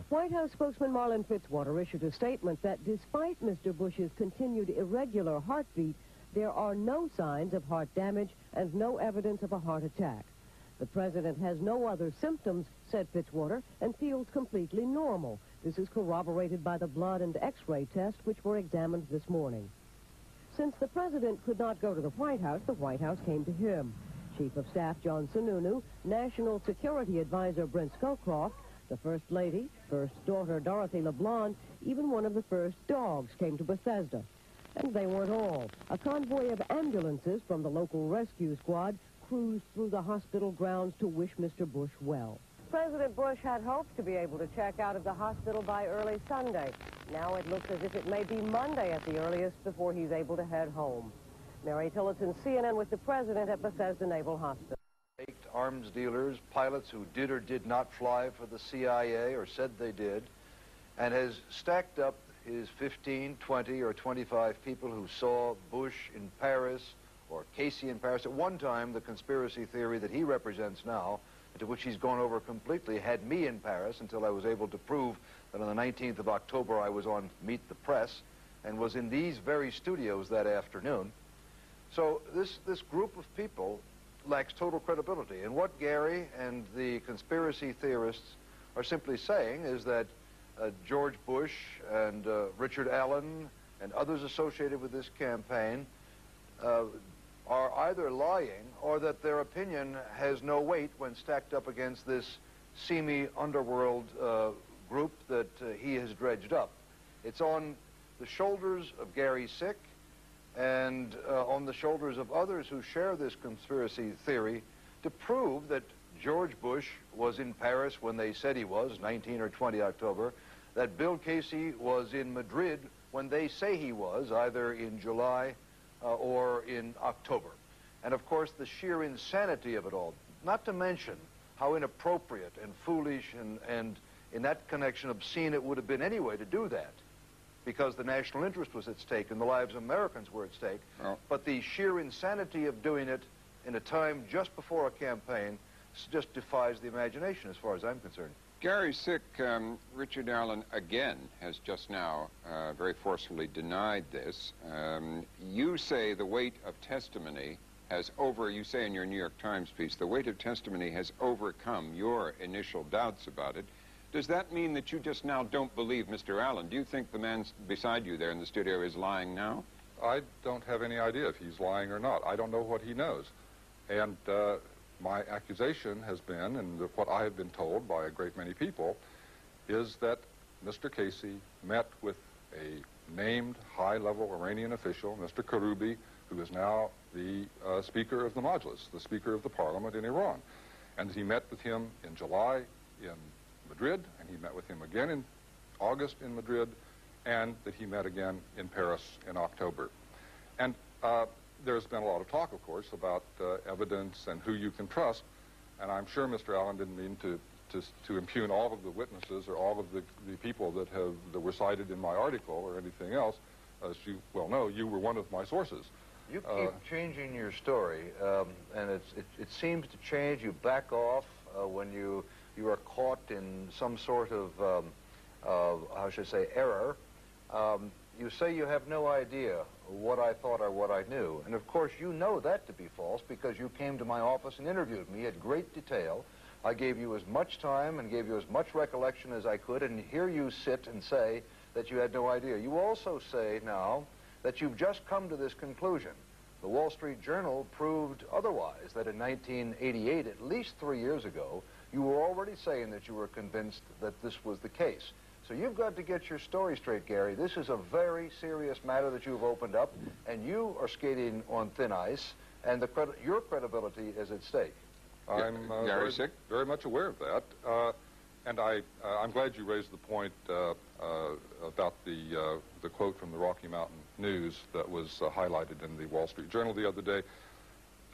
White House spokesman Marlin Fitzwater issued a statement that despite Mr. Bush's continued irregular heartbeat, there are no signs of heart damage and no evidence of a heart attack. The president has no other symptoms, said Fitzwater, and feels completely normal. This is corroborated by the blood and X-ray tests which were examined this morning. Since the president could not go to the White House came to him. Chief of Staff John Sununu, National Security Advisor Brent Scowcroft, the First Lady, First Daughter Dorothy LeBlanc, even one of the first dogs came to Bethesda. And they weren't all. A convoy of ambulances from the local rescue squad cruised through the hospital grounds to wish Mr. Bush well. President Bush had hoped to be able to check out of the hospital by early Sunday. Now it looks as if it may be Monday at the earliest before he's able to head home. Mary Tillotson, CNN, with the president at Bethesda Naval Hospital.
Arms dealers, pilots who did or did not fly for the CIA or said they did, and has stacked up his 15, 20, or 25 people who saw Bush in Paris or Keysi in Paris. At one time, the conspiracy theory that he represents now, to which he's gone over completely, had me in Paris until I was able to prove that on the 19th of October I was on Meet the Press and was in these very studios that afternoon. So this group of people lacks total credibility. And what Gary and the conspiracy theorists are simply saying is that George Bush and Richard Allen and others associated with this campaign are either lying or that their opinion has no weight when stacked up against this seamy underworld group that he has dredged up. It's on the shoulders of Gary Sick and on the shoulders of others who share this conspiracy theory to prove that George Bush was in Paris when they said he was, 19 or 20 October, that Bill Casey was in Madrid when they say he was, either in July or in October. And of course, the sheer insanity of it all, not to mention how inappropriate and foolish and in that connection obscene it would have been anyway to do that, because the national interest was at stake and the lives of Americans were at stake.
Oh.
But the sheer insanity of doing it in a time just before a campaign just defies the imagination as far as I'm concerned.
Gary Sick, Richard Allen again has just now very forcefully denied this. You say the weight of testimony has you say in your New York Times piece, the weight of testimony has overcome your initial doubts about it. Does that mean that you just now don't believe Mr. Allen? Do you think the man beside you there in the studio is lying now?
I don't have any idea if he's lying or not. I don't know what he knows. And my accusation has been, and what I have been told by a great many people, is that Mr. Casey met with a named high-level Iranian official, Mr. Korobi, who is now the Speaker of the Majlis, the Speaker of the Parliament in Iran. And he met with him in July in Madrid, and he met with him again in August in Madrid, and that he met again in Paris in October. And there's been a lot of talk, of course, about evidence and who you can trust, and I'm sure Mr. Allen didn't mean to impugn all of the witnesses or all of the people that were cited in my article or anything else. As you well know, you were one of my sources.
You keep changing your story, and it seems to change. You back off when you are caught in some sort of, how should I say, error. You say you have no idea what I thought or what I knew. And of course, you know that to be false because you came to my office and interviewed me at great detail. I gave you as much time and gave you as much recollection as I could, and here you sit and say that you had no idea. You also say now that you've just come to this conclusion. The Wall Street Journal proved otherwise, that in 1988, at least 3 years ago, you were already saying that you were convinced that this was the case. So you've got to get your story straight, Gary. This is a very serious matter that you've opened up, and you are skating on thin ice, and your credibility is at stake.
I'm very much aware of that, and I'm glad you raised the point about the quote from the Rocky Mountain News that was highlighted in the Wall Street Journal the other day.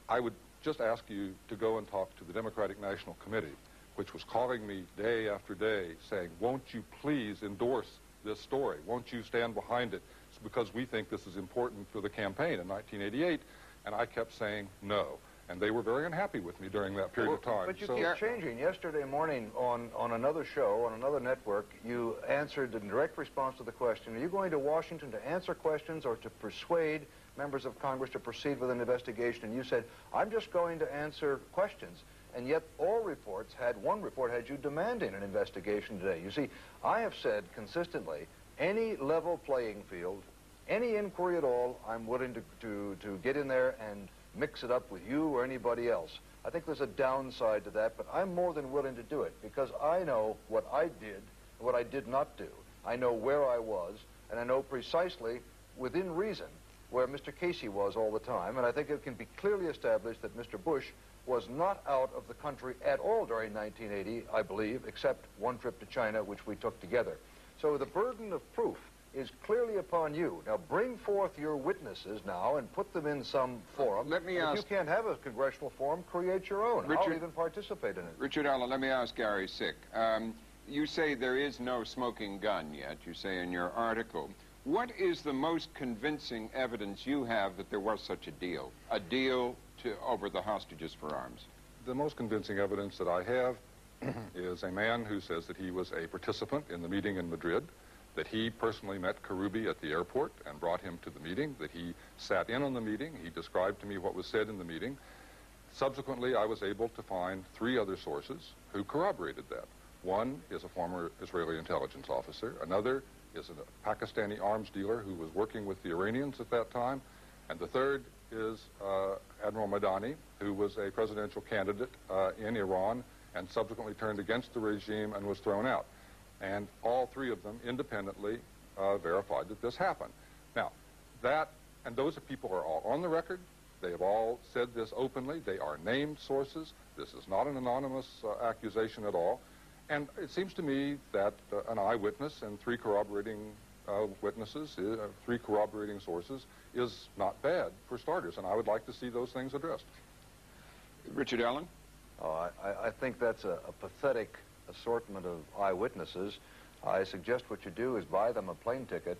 I would just ask you to go and talk to the Democratic National Committee, which was calling me day after day saying, won't you please endorse this story? Won't you stand behind it? It's because we think this is important for the campaign in 1988. And I kept saying no. And they were very unhappy with me during that period of time.
But you keep changing. Yesterday morning on another show, on another network, you answered in direct response to the question, are you going to Washington to answer questions or to persuade members of Congress to proceed with an investigation? And you said, I'm just going to answer questions. And yet all reports one report had you demanding an investigation today. You see, I have said consistently, any level playing field, any inquiry at all, I'm willing to get in there and mix it up with you or anybody else. I think there's a downside to that, but I'm more than willing to do it because I know what I did and what I did not do. I know where I was, and I know precisely, within reason, where Mr. Casey was all the time, and I think it can be clearly established that Mr. Bush was not out of the country at all during 1980, I believe, except one trip to China, which we took together. So the burden of proof is clearly upon you. Now bring forth your witnesses now and put them in some forum.
Let me ask...
If you can't have a congressional forum, create your own. I'll even participate in it.
Richard Allen, let me ask Gary Sick. You say there is no smoking gun yet, you say in your article. What is the most convincing evidence you have that there was such a deal over the hostages for arms?
The most convincing evidence that I have is a man who says that he was a participant in the meeting in Madrid, that he personally met Korobi at the airport and brought him to the meeting, that he sat in on the meeting. He described to me what was said in the meeting. Subsequently, I was able to find 3 other sources who corroborated that. One is a former Israeli intelligence officer. Another is a Pakistani arms dealer who was working with the Iranians at that time. And the third is Admiral Madani, who was a presidential candidate in Iran and subsequently turned against the regime and was thrown out. And all 3 of them independently verified that this happened. Now, those people are all on the record. They have all said this openly. They are named sources. This is not an anonymous accusation at all. And it seems to me that an eyewitness and three corroborating witnesses, three corroborating sources, is not bad for starters, and I would like to see those things addressed.
Richard Allen?
Oh, I think that's a pathetic assortment of eyewitnesses. I suggest what you do is buy them a plane ticket,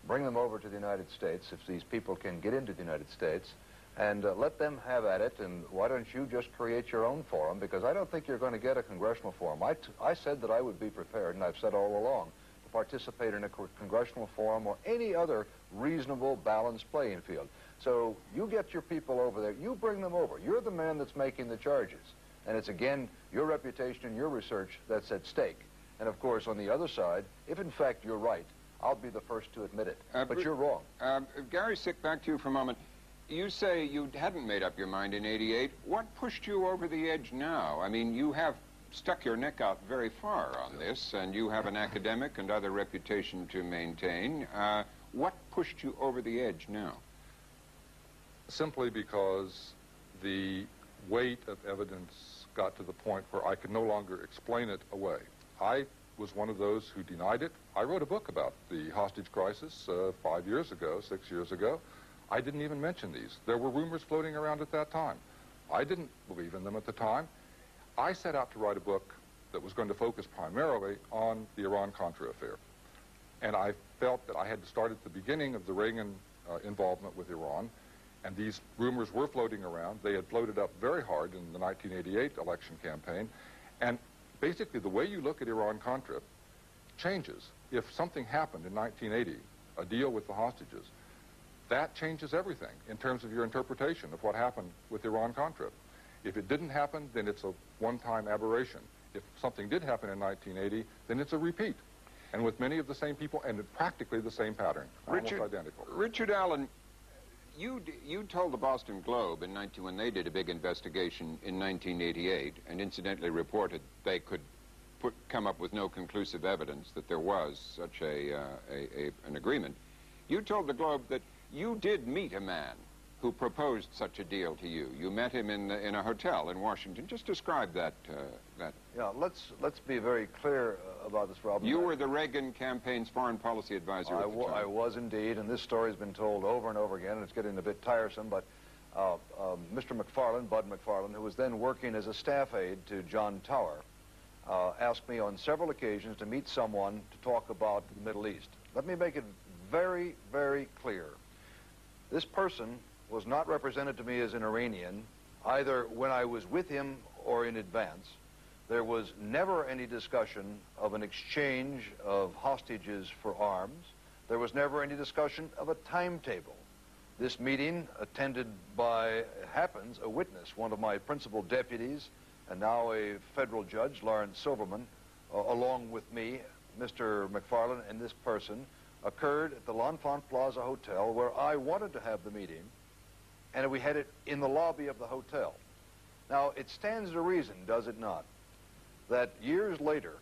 bring them over to the United States, if these people can get into the United States, and let them have at it, and why don't you just create your own forum, because I don't think you're going to get a congressional forum. I said that I would be prepared, and I've said all along, to participate in a congressional forum or any other reasonable, balanced playing field. So you get your people over there, you bring them over. You're the man that's making the charges. And it's, again, your reputation and your research that's at stake. And, of course, on the other side, if in fact you're right, I'll be the first to admit it. But you're wrong.
Gary Sick, back to you for a moment. You say you hadn't made up your mind in '88. What pushed you over the edge now? I mean, you have stuck your neck out very far on this, and you have an academic and other reputation to maintain. What pushed you over the edge now?
Simply because the weight of evidence got to the point where I could no longer explain it away. I was one of those who denied it. I wrote a book about the hostage crisis 5 years ago, 6 years ago. I didn't even mention these. There were rumors floating around at that time. I didn't believe in them at the time. I set out to write a book that was going to focus primarily on the Iran-Contra affair. And I felt that I had to start at the beginning of the Reagan involvement with Iran, and these rumors were floating around. They had floated up very hard in the 1988 election campaign, and basically the way you look at Iran-Contra changes. If something happened in 1980, a deal with the hostages, that changes everything in terms of your interpretation of what happened with Iran-Contra. If it didn't happen, then it's a one-time aberration. If something did happen in 1980, then it's a repeat. And with many of the same people, and practically the same pattern, almost identical.
Richard Allen, you told the Boston Globe when they did a big investigation in 1988, and incidentally reported they could come up with no conclusive evidence that there was such an agreement. You told the Globe that you did meet a man who proposed such a deal to you. You met him in a hotel in Washington. Just describe that.
Yeah, let's be very clear about this, Robin.
You were the Reagan campaign's foreign policy advisor at the time.
I was indeed, and this story has been told over and over again, and it's getting a bit tiresome, but Mr. McFarland, Bud McFarland, who was then working as a staff aide to John Tower, asked me on several occasions to meet someone to talk about the Middle East. Let me make it very, very clear. This person was not represented to me as an Iranian, either when I was with him or in advance. There was never any discussion of an exchange of hostages for arms. There was never any discussion of a timetable. This meeting, attended by, happens, a witness, one of my principal deputies, and now a federal judge, Lawrence Silverman, along with me, Mr. McFarland, and this person, occurred at the L'Enfant Plaza Hotel, where I wanted to have the meeting, and we had it in the lobby of the hotel. Now, it stands to reason, does it not, that years later,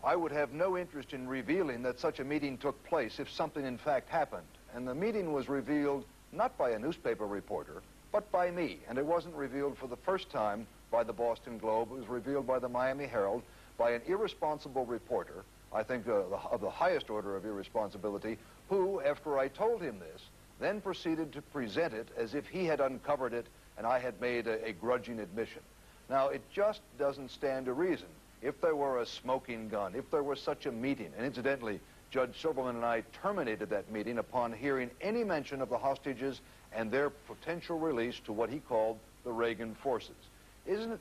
I would have no interest in revealing that such a meeting took place if something in fact happened. And the meeting was revealed not by a newspaper reporter, but by me. And it wasn't revealed for the first time by the Boston Globe. It was revealed by the Miami Herald, by an irresponsible reporter, I think of the highest order of irresponsibility, who, after I told him this, then proceeded to present it as if he had uncovered it and I had made a grudging admission. Now, it just doesn't stand to reason. If there were a smoking gun, if there was such a meeting, and incidentally, Judge Silverman and I terminated that meeting upon hearing any mention of the hostages and their potential release to what he called the Reagan forces.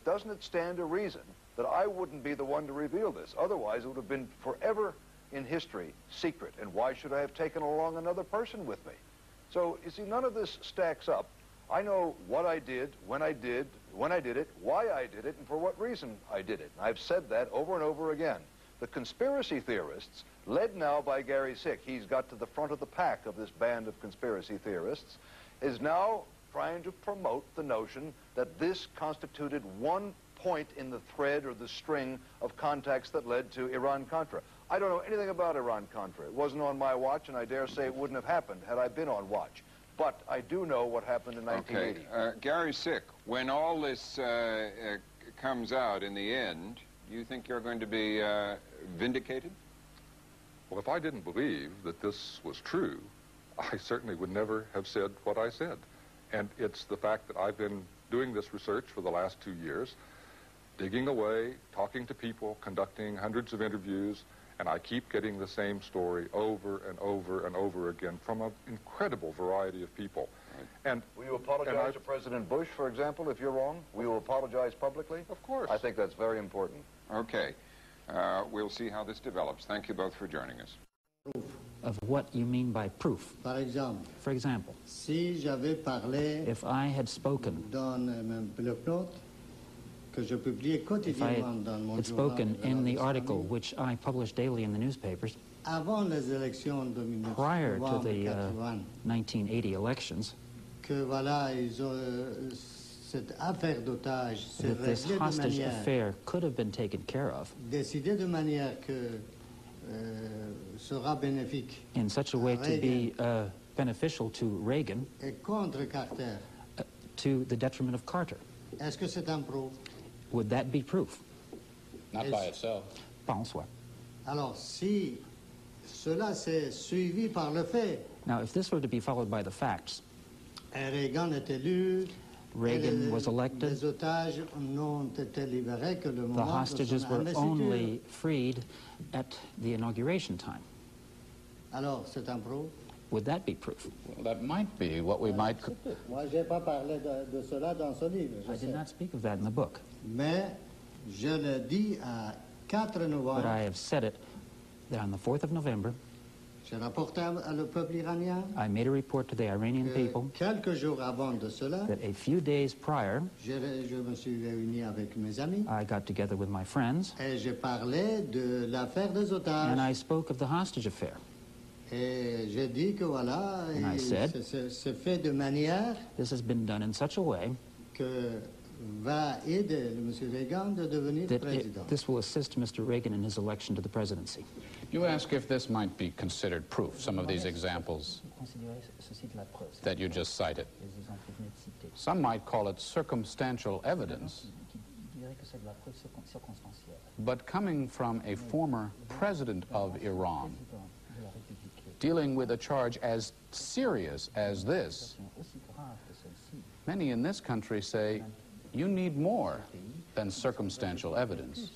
Doesn't it stand to reason that I wouldn't be the one to reveal this? Otherwise, it would have been forever in history secret. And why should I have taken along another person with me? So, you see, none of this stacks up. I know what I did, when I did it, why I did it, and for what reason I did it. I've said that over and over again. The conspiracy theorists, led now by Gary Sick, he's got to the front of the pack of this band of conspiracy theorists, is now trying to promote the notion that this constituted one point in the thread or the string of contacts that led to Iran-Contra. I don't know anything about Iran-Contra. It wasn't on my watch, and I dare say it wouldn't have happened had I been on watch.
but I do know what happened in 1980.
Okay. Gary Sick, when all this comes out in the end, you think you're going to be vindicated?
Well, if I didn't believe that this was true, I certainly would never have said what I said. And it's the fact that I've been doing this research for the last 2 years, digging away, talking to people, conducting hundreds of interviews, and I keep getting the same story over and over and over again from an incredible variety of people. Right. And
will you apologize to President Bush, for example, if you're wrong? Will you apologize publicly?
Of course.
I think that's very important.
Okay. We'll see how this develops. Thank you both for joining us.
Of what you mean by proof. For example,
si j'avais parlé
if I had spoken, if I had spoken in the article which I published daily in the newspapers prior to the 1980 elections, that this hostage affair could have been taken care of in such a way to be beneficial to Reagan, to the detriment of Carter. Would that be proof?
Not by itself.
Pas en soi.
Alors, si cela s'est suivi par le fait,
now, if this were to be followed by the facts,
Reagan est élu,
Reagan was elected,
les otages n'ont été libérés que le
the
moment de
hostages
son
were
investiture.
only freed at the inauguration time.
Alors, c'est un proof?
Would that be proof?
Well, that might be what we might...
Moi, je n'ai pas parlé de cela dans ce livre.
I did not speak of that in the book.
Mais je le dis à 4 novembre.
But I have said it that on the 4th of November,
J'ai rapporté au peuple iranien
I made a report to the Iranian people
quelques jours avant de cela,
that a few days prior,
je me suis réuni avec mes amis
I got together with my friends
et j'ai parlé de l'affaire des otages.
and I spoke of the hostage affair.
Et j'ai dit que voilà,
And I said,
c'est fait de manière
this has been done in such a way
que va aider M. Reagan de devenir
that
président.
this will assist Mr. Reagan in his election to the presidency.
You ask if this might be considered proof, some of these examples that you just cited. Some might call it circumstantial evidence, but coming from a former president of Iran, dealing with a charge as serious as this, many in this country say, you need more than circumstantial evidence.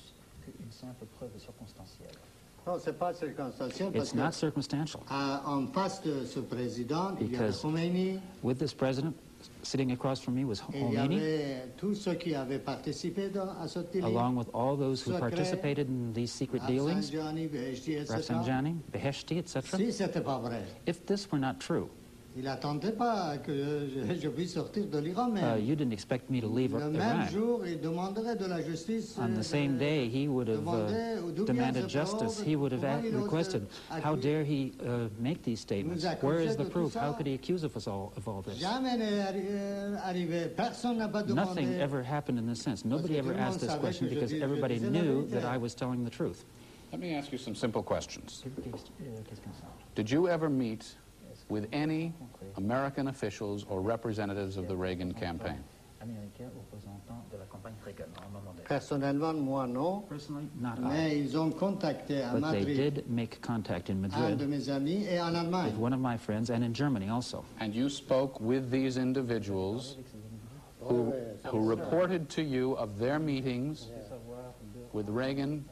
Non, c'est pas circonstanciel parce
It's not circumstantial.
En face de ce président, il y avait
Because
Khomeini,
with this president, sitting across from me was
et il y
Khomeini,
avait tous ceux qui avaient participé à ce deal.
along with all those who
Secret,
participated in these secret dealings,
Rafsanjani, Beheshti, etc.
Rafsanjani, Beheshti, etc.
Si c'était pas vrai,
If this were not true,
il attendait pas que je puisse sortir de l'Iran, mais
you didn't expect me to leave
le même
Iran.
jour, il demanderait de la justice.
On the same day, he would have demanded justice. He would have requested, how dare he make these statements? Where is the proof? How could he accuse us all of all this?
Jamais n'est arrivé. Personne n'a pas demandé.
Nothing ever happened in this sense. Nobody ever asked this question because everybody knew that I was telling the truth.
Let me ask you some simple questions. Did you ever meet with any American officials or representatives of the Reagan campaign?
Personnellement, moi non.
Not
Mais
I.
ils ont contacté à
But they
Madrid
did make contact in
un de
Madrid
mes amis et en Allemagne.
with one of my friends and in Germany also.
And you spoke with these individuals who reported to you of their meetings with Reagan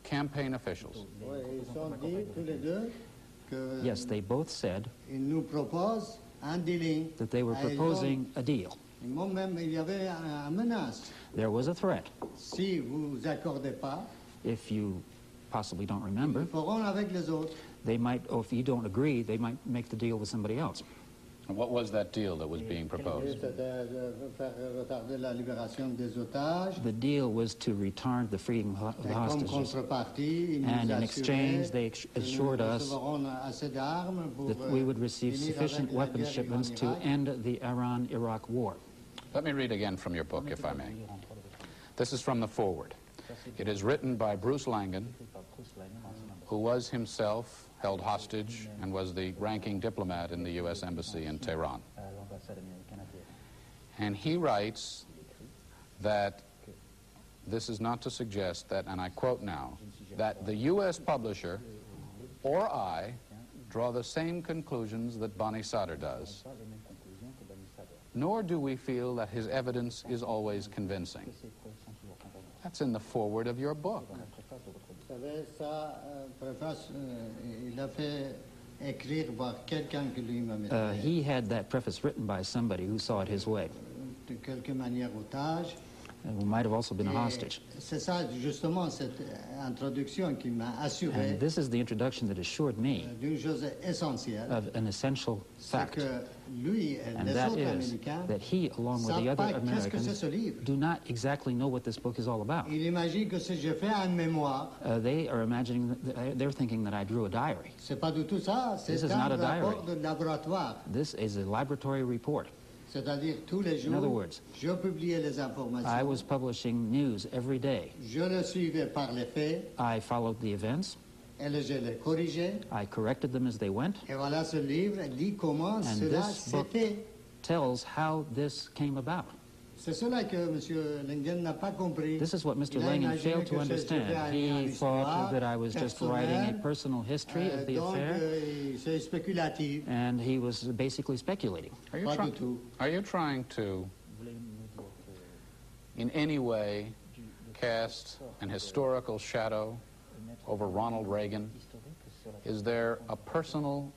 campaign officials.
Oui, ils ont dit tous les deux que
Yes, they both said
ils nous proposent un dealing.
that they were
Et ils
proposing a deal.
ont- Même il y avait une menace.
There was a threat.
Si vous accordez pas,
If you possibly don't remember,
ils feront avec les autres.
they might, or if you don't agree, they might make the deal with somebody else.
And what was that deal that was being proposed?
C'était de faire retarder la libération des otages.
The deal was to retard the freeing of the
Et comme
hostages.
contrepartie, ils
And
nous
in exchange,
assuraient
they
que nous
assured us
recevrons assez d'armes pour
that we would receive
finir
sufficient
avec la
weapons
guerre
shipments to
Iran-Irak.
end the Iran-Iraq war.
Let me read again from your book, if I may. This is from the foreword. It is written by Bruce Langan, who was himself held hostage and was the ranking diplomat in the U.S. Embassy in Tehran. And he writes that this is not to suggest that, and I quote now, that the U.S. publisher or I draw the same conclusions that Bani Sadr does, nor do we feel that his evidence is always convincing. That's in the foreword of your book.
He had that preface written by somebody who saw it his way, who might have also been a hostage. And this is the introduction that assured me of an essential fact, and that is that he, along with the other Americans, do not exactly know what this book is all about. They are imagining, they're thinking that I drew a diary. This is not a diary. This is a laboratory report. In other words, I was publishing news every day. I followed the events. I corrected them as they went. And this book tells how this came about. This is what Mr. Langen failed to understand. He thought that I was just writing a personal history of the affair, and he was basically speculating.
Are you trying to, in any way, cast an historical shadow over Ronald Reagan? Is there a personal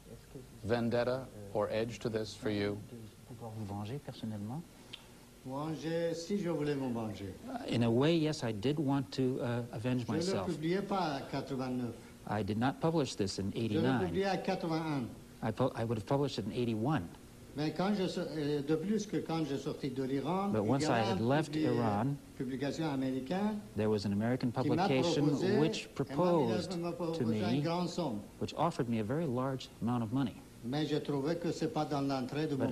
vendetta or edge to this for you? In a way, yes, I did want to avenge myself. I did not publish this in 89. I would have published it in 81. But once I had left Iran, there was an American publication which proposed to me, which offered me a very large amount of money. But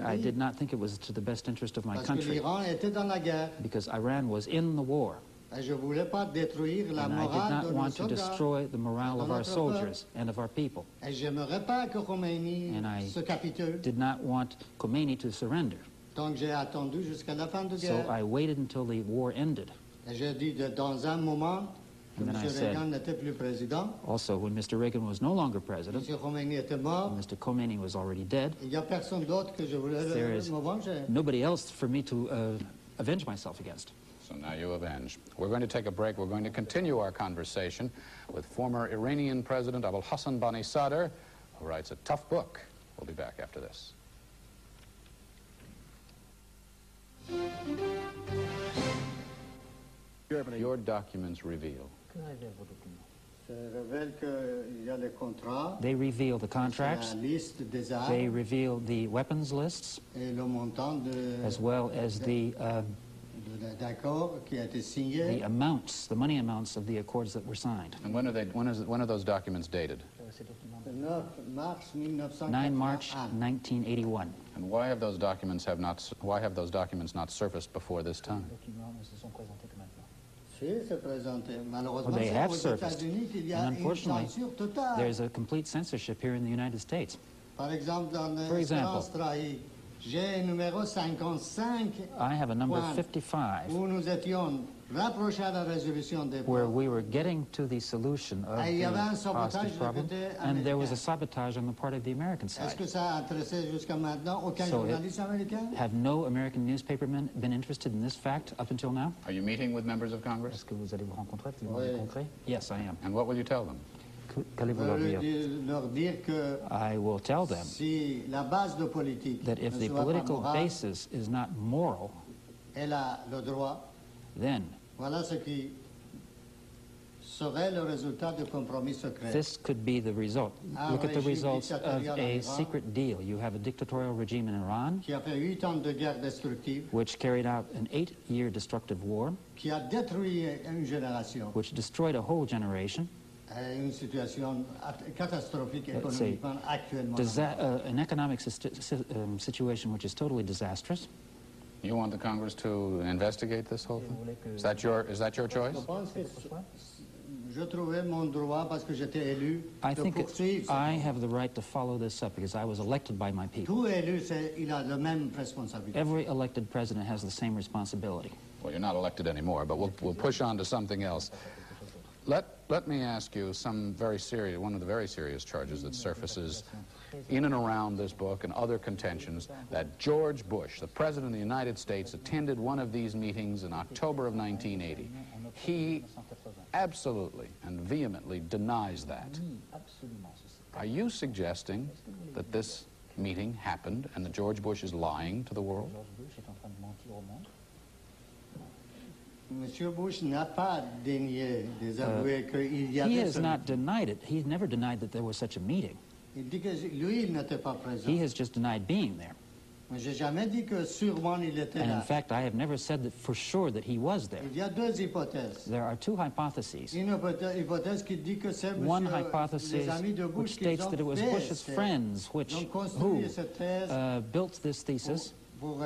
I did not think it was to the best interest of my country, because Iran was in the war. And I did not want to destroy the morale of our soldiers and of our people. And I did not want Khomeini to surrender. So I waited until the war ended. And then I said, also, when Mr. Reagan was no longer president, Mr. Khomeini was already dead, there is nobody else for me to avenge myself against. So now you avenge. We're going to take a break. We're going to continue our conversation with former Iranian President Abul Hassan Bani Sadr, who writes a tough book. We'll be back after this. Your documents reveal.
They reveal the contracts, they reveal the weapons lists, as well as the amounts, the money amounts of the accords that were signed.
And when are those documents dated?
9 March 1981.
And why have those documents not surfaced before this time?
Well, they have surfaced, and unfortunately, there's a complete censorship here in the United States. For example, I have a number 55 where we were getting to the solution of the hostage problem, and there was a sabotage on the part of the American side. So have no American newspapermen been interested in this fact up until now?
Are you meeting with members of Congress?
Yes, I am.
And what will you tell them?
I will tell them that if the political basis is not moral, then this could be the result. Look at the results of a secret deal. You have a dictatorial regime in Iran, which carried out an 8-year destructive war, which destroyed a whole generation. An economic situation which is totally disastrous.
You want the Congress to investigate this whole thing? Is that your choice?
I think I have the right to follow this up because I was elected by my people. Every elected president has the same responsibility.
Well, you're not elected anymore, but we'll push on to something else. Let me ask you one of the very serious charges that surfaces in and around this book and other contentions that George Bush, the President of the United States, attended one of these meetings in October of 1980. He absolutely and vehemently denies that. Are you suggesting that this meeting happened and that George Bush is lying to the world?
Monsieur Bush n'a pas dénié désavoué qu'il y avait.
He has not denied it. He's never denied that there was such a meeting.
Il dit que lui, il n'était pas présent.
He has just denied being there.
J'ai jamais dit que sûrement il était
And
là.
in fact, I have never said that for sure that he was there.
Il y a deux hypothèses.
There are two hypotheses.
Une hypothèse qui dit que c'est
One hypothesis which states that it was Bush's friends who built this thesis. And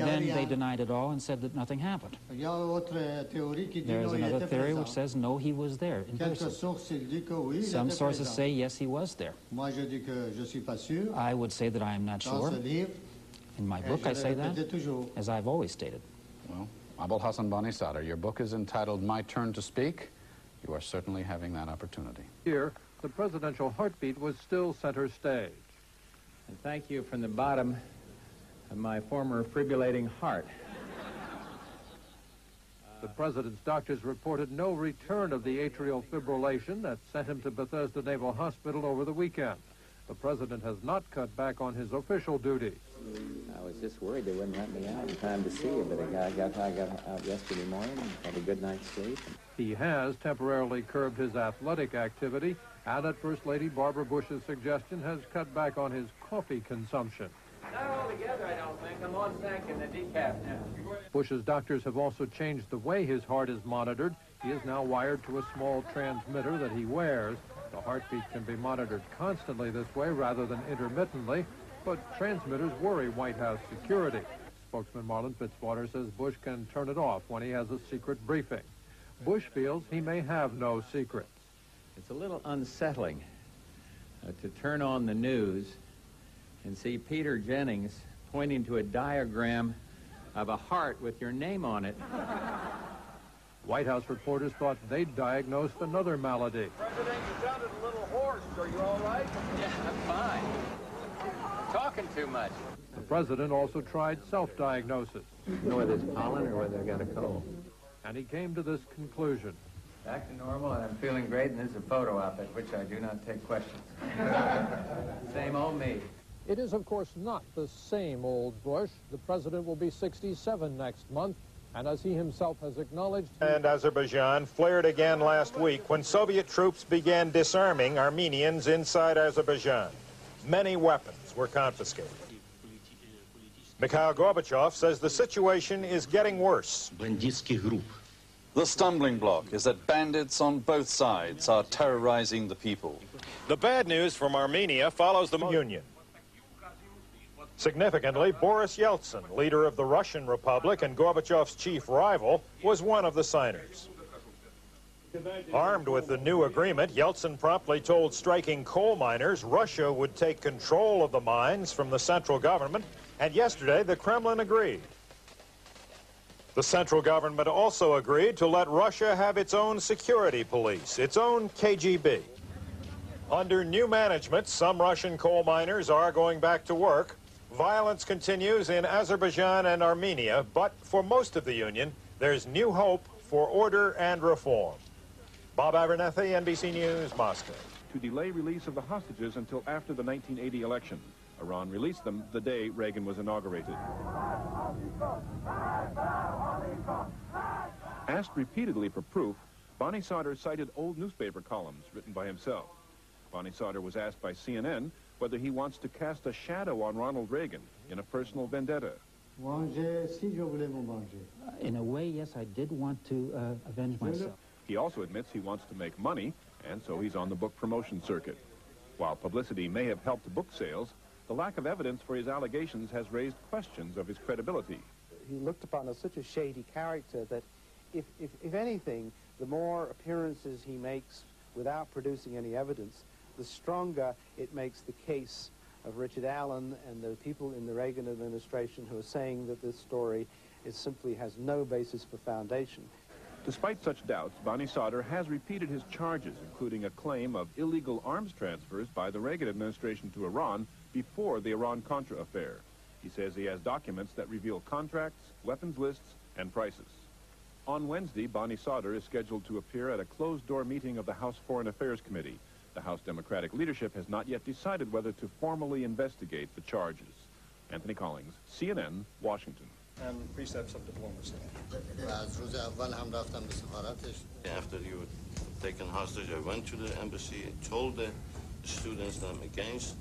then they denied it all and said that nothing happened. There is another theory which says, no, he was there in person. Some sources say, yes, he was there. I would say that I am not sure. In my book, I say that, as I've always stated.
Well, Abul Hassan Bani Sadr, your book is entitled My Turn to Speak. You are certainly having that opportunity.
Here, the presidential heartbeat was still center stage.
And thank you from the bottom of my former fibrillating heart.
The president's doctors reported no return of the atrial fibrillation that sent him to Bethesda Naval Hospital over the weekend. The president has not cut back on his official duties.
I was just worried they wouldn't let me out in time to see you, but I got out yesterday morning and had a good night's sleep.
He has temporarily curbed his athletic activity, and at First Lady Barbara Bush's suggestion has cut back on his coffee consumption.
Not altogether, I don't think. I'm on thank in the decaf now.
Bush's doctors have also changed the way his heart is monitored. He is now wired to a small transmitter that he wears. The heartbeat can be monitored constantly this way rather than intermittently, but transmitters worry White House security. Spokesman Marlon Fitzwater says Bush can turn it off when he has a secret briefing. Bush feels he may have no secrets.
It's a little unsettling to turn on the news and see Peter Jennings pointing to a diagram of a heart with your name on it.
White House reporters thought they'd diagnosed another malady.
President, you sounded a little hoarse. Are you all right?
Yeah, I'm fine. Talking too much.
The president also tried self-diagnosis.
You know whether it's pollen or whether I got a cold.
And he came to this conclusion.
Back to normal, and I'm feeling great, and this is a photo op at which I do not take questions. Same old me.
It is, of course, not the same old Bush. The president will be 67 next month, and as he himself has acknowledged...
And Azerbaijan flared again last week when Soviet troops began disarming Armenians inside Azerbaijan. Many weapons were confiscated. Mikhail Gorbachev says the situation is getting worse.
The stumbling block is that bandits on both sides are terrorizing the people.
The bad news from Armenia follows the Union. Significantly, Boris Yeltsin, leader of the Russian Republic and Gorbachev's chief rival, was one of the signers. Armed with the new agreement, Yeltsin promptly told striking coal miners Russia would take control of the mines from the central government, and yesterday the Kremlin agreed. The central government also agreed to let Russia have its own security police, its own KGB. Under new management, some Russian coal miners are going back to work. Violence continues in Azerbaijan and Armenia, but for most of the Union, there's new hope for order and reform. Bob Abernethy, NBC News, Moscow.
To delay release of the hostages until after the 1980 election. Iran released them the day Reagan was inaugurated. Asked repeatedly for proof, Bani Sadr cited old newspaper columns written by himself. Bani Sadr was asked by CNN whether he wants to cast a shadow on Ronald Reagan in a personal vendetta.
In a way, yes, I did want to avenge myself.
He also admits he wants to make money, and so he's on the book promotion circuit. While publicity may have helped book sales, the lack of evidence for his allegations has raised questions of his credibility.
He looked upon as such a shady character that, if anything, the more appearances he makes without producing any evidence, the stronger it makes the case of Richard Allen and the people in the Reagan administration who are saying that this story simply has no basis for foundation.
Despite such doubts, Bani Sadr has repeated his charges, including a claim of illegal arms transfers by the Reagan administration to Iran before the Iran-Contra affair. He says he has documents that reveal contracts, weapons lists, and prices. On Wednesday, Bani Sadr is scheduled to appear at a closed-door meeting of the House Foreign Affairs Committee. The House Democratic leadership has not yet decided whether to formally investigate the charges. Anthony Collins, CNN, Washington.
And precepts of diplomacy.
After you were taken hostage, I went to the embassy and told the students that I'm against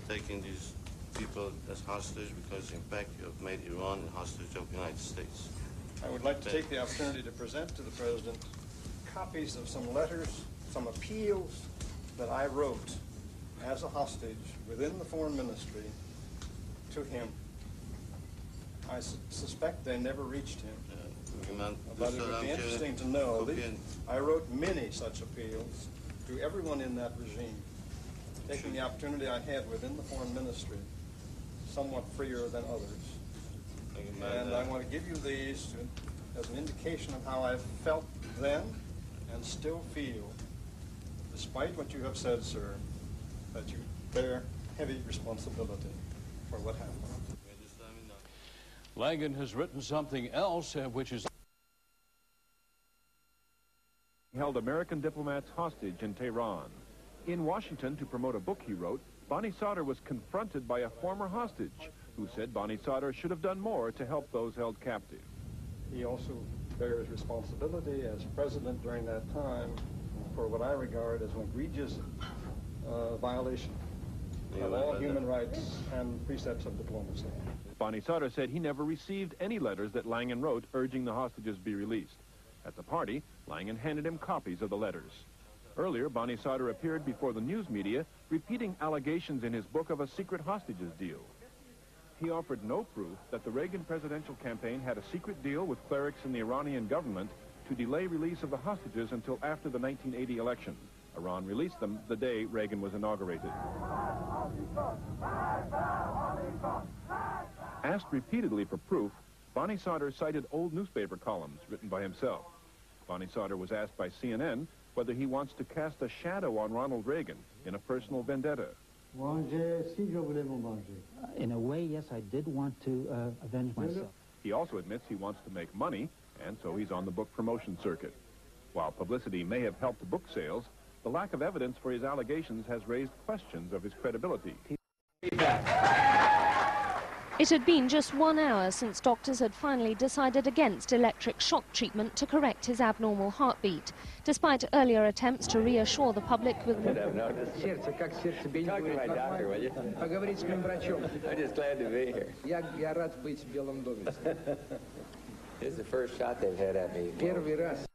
taking these people as hostage because, in fact, you have made Iran a hostage of the United States.
I would like to take the opportunity to present to the President copies of some letters, some appeals that I wrote as a hostage within the Foreign Ministry to him. I suspect they never reached him. But it would be interesting to know that I wrote many such appeals to everyone in that regime, taking the opportunity I had within the Foreign Ministry, somewhat freer than others. And I want to give you these as an indication of how I felt then and still feel, despite what you have said, sir, that you bear heavy responsibility for what happened.
Langan has written something else, which is...
He held American diplomats hostage in Tehran. In Washington, to promote a book he wrote, Bani Sadr was confronted by a former hostage who said Bani Sadr should have done more to help those held captive.
He also bears responsibility as president during that time for what I regard as an egregious violation of all human rights and precepts of diplomacy.
Bani Sadr said he never received any letters that Langan wrote urging the hostages be released. At the party, Langan handed him copies of the letters. Earlier, Bani Sadr appeared before the news media, repeating allegations in his book of a secret hostages deal. He offered no proof that the Reagan presidential campaign had a secret deal with clerics in the Iranian government to delay release of the hostages until after the 1980 election. Iran released them the day Reagan was inaugurated. Asked repeatedly for proof, Bani Sadr cited old newspaper columns written by himself. Bani Sadr was asked by CNN whether he wants to cast a shadow on Ronald Reagan in a personal vendetta.
In a way, yes, I did want to avenge myself.
He also admits he wants to make money, and so he's on the book promotion circuit. While publicity may have helped book sales, the lack of evidence for his allegations has raised questions of his credibility.
It had been just 1 hour since doctors had finally decided against electric shock treatment to correct his abnormal heartbeat, despite earlier attempts to reassure the public with...
Talk to my doctor, will you? I'm just glad to be here. This is the first shot they've had at me.
Первый раз.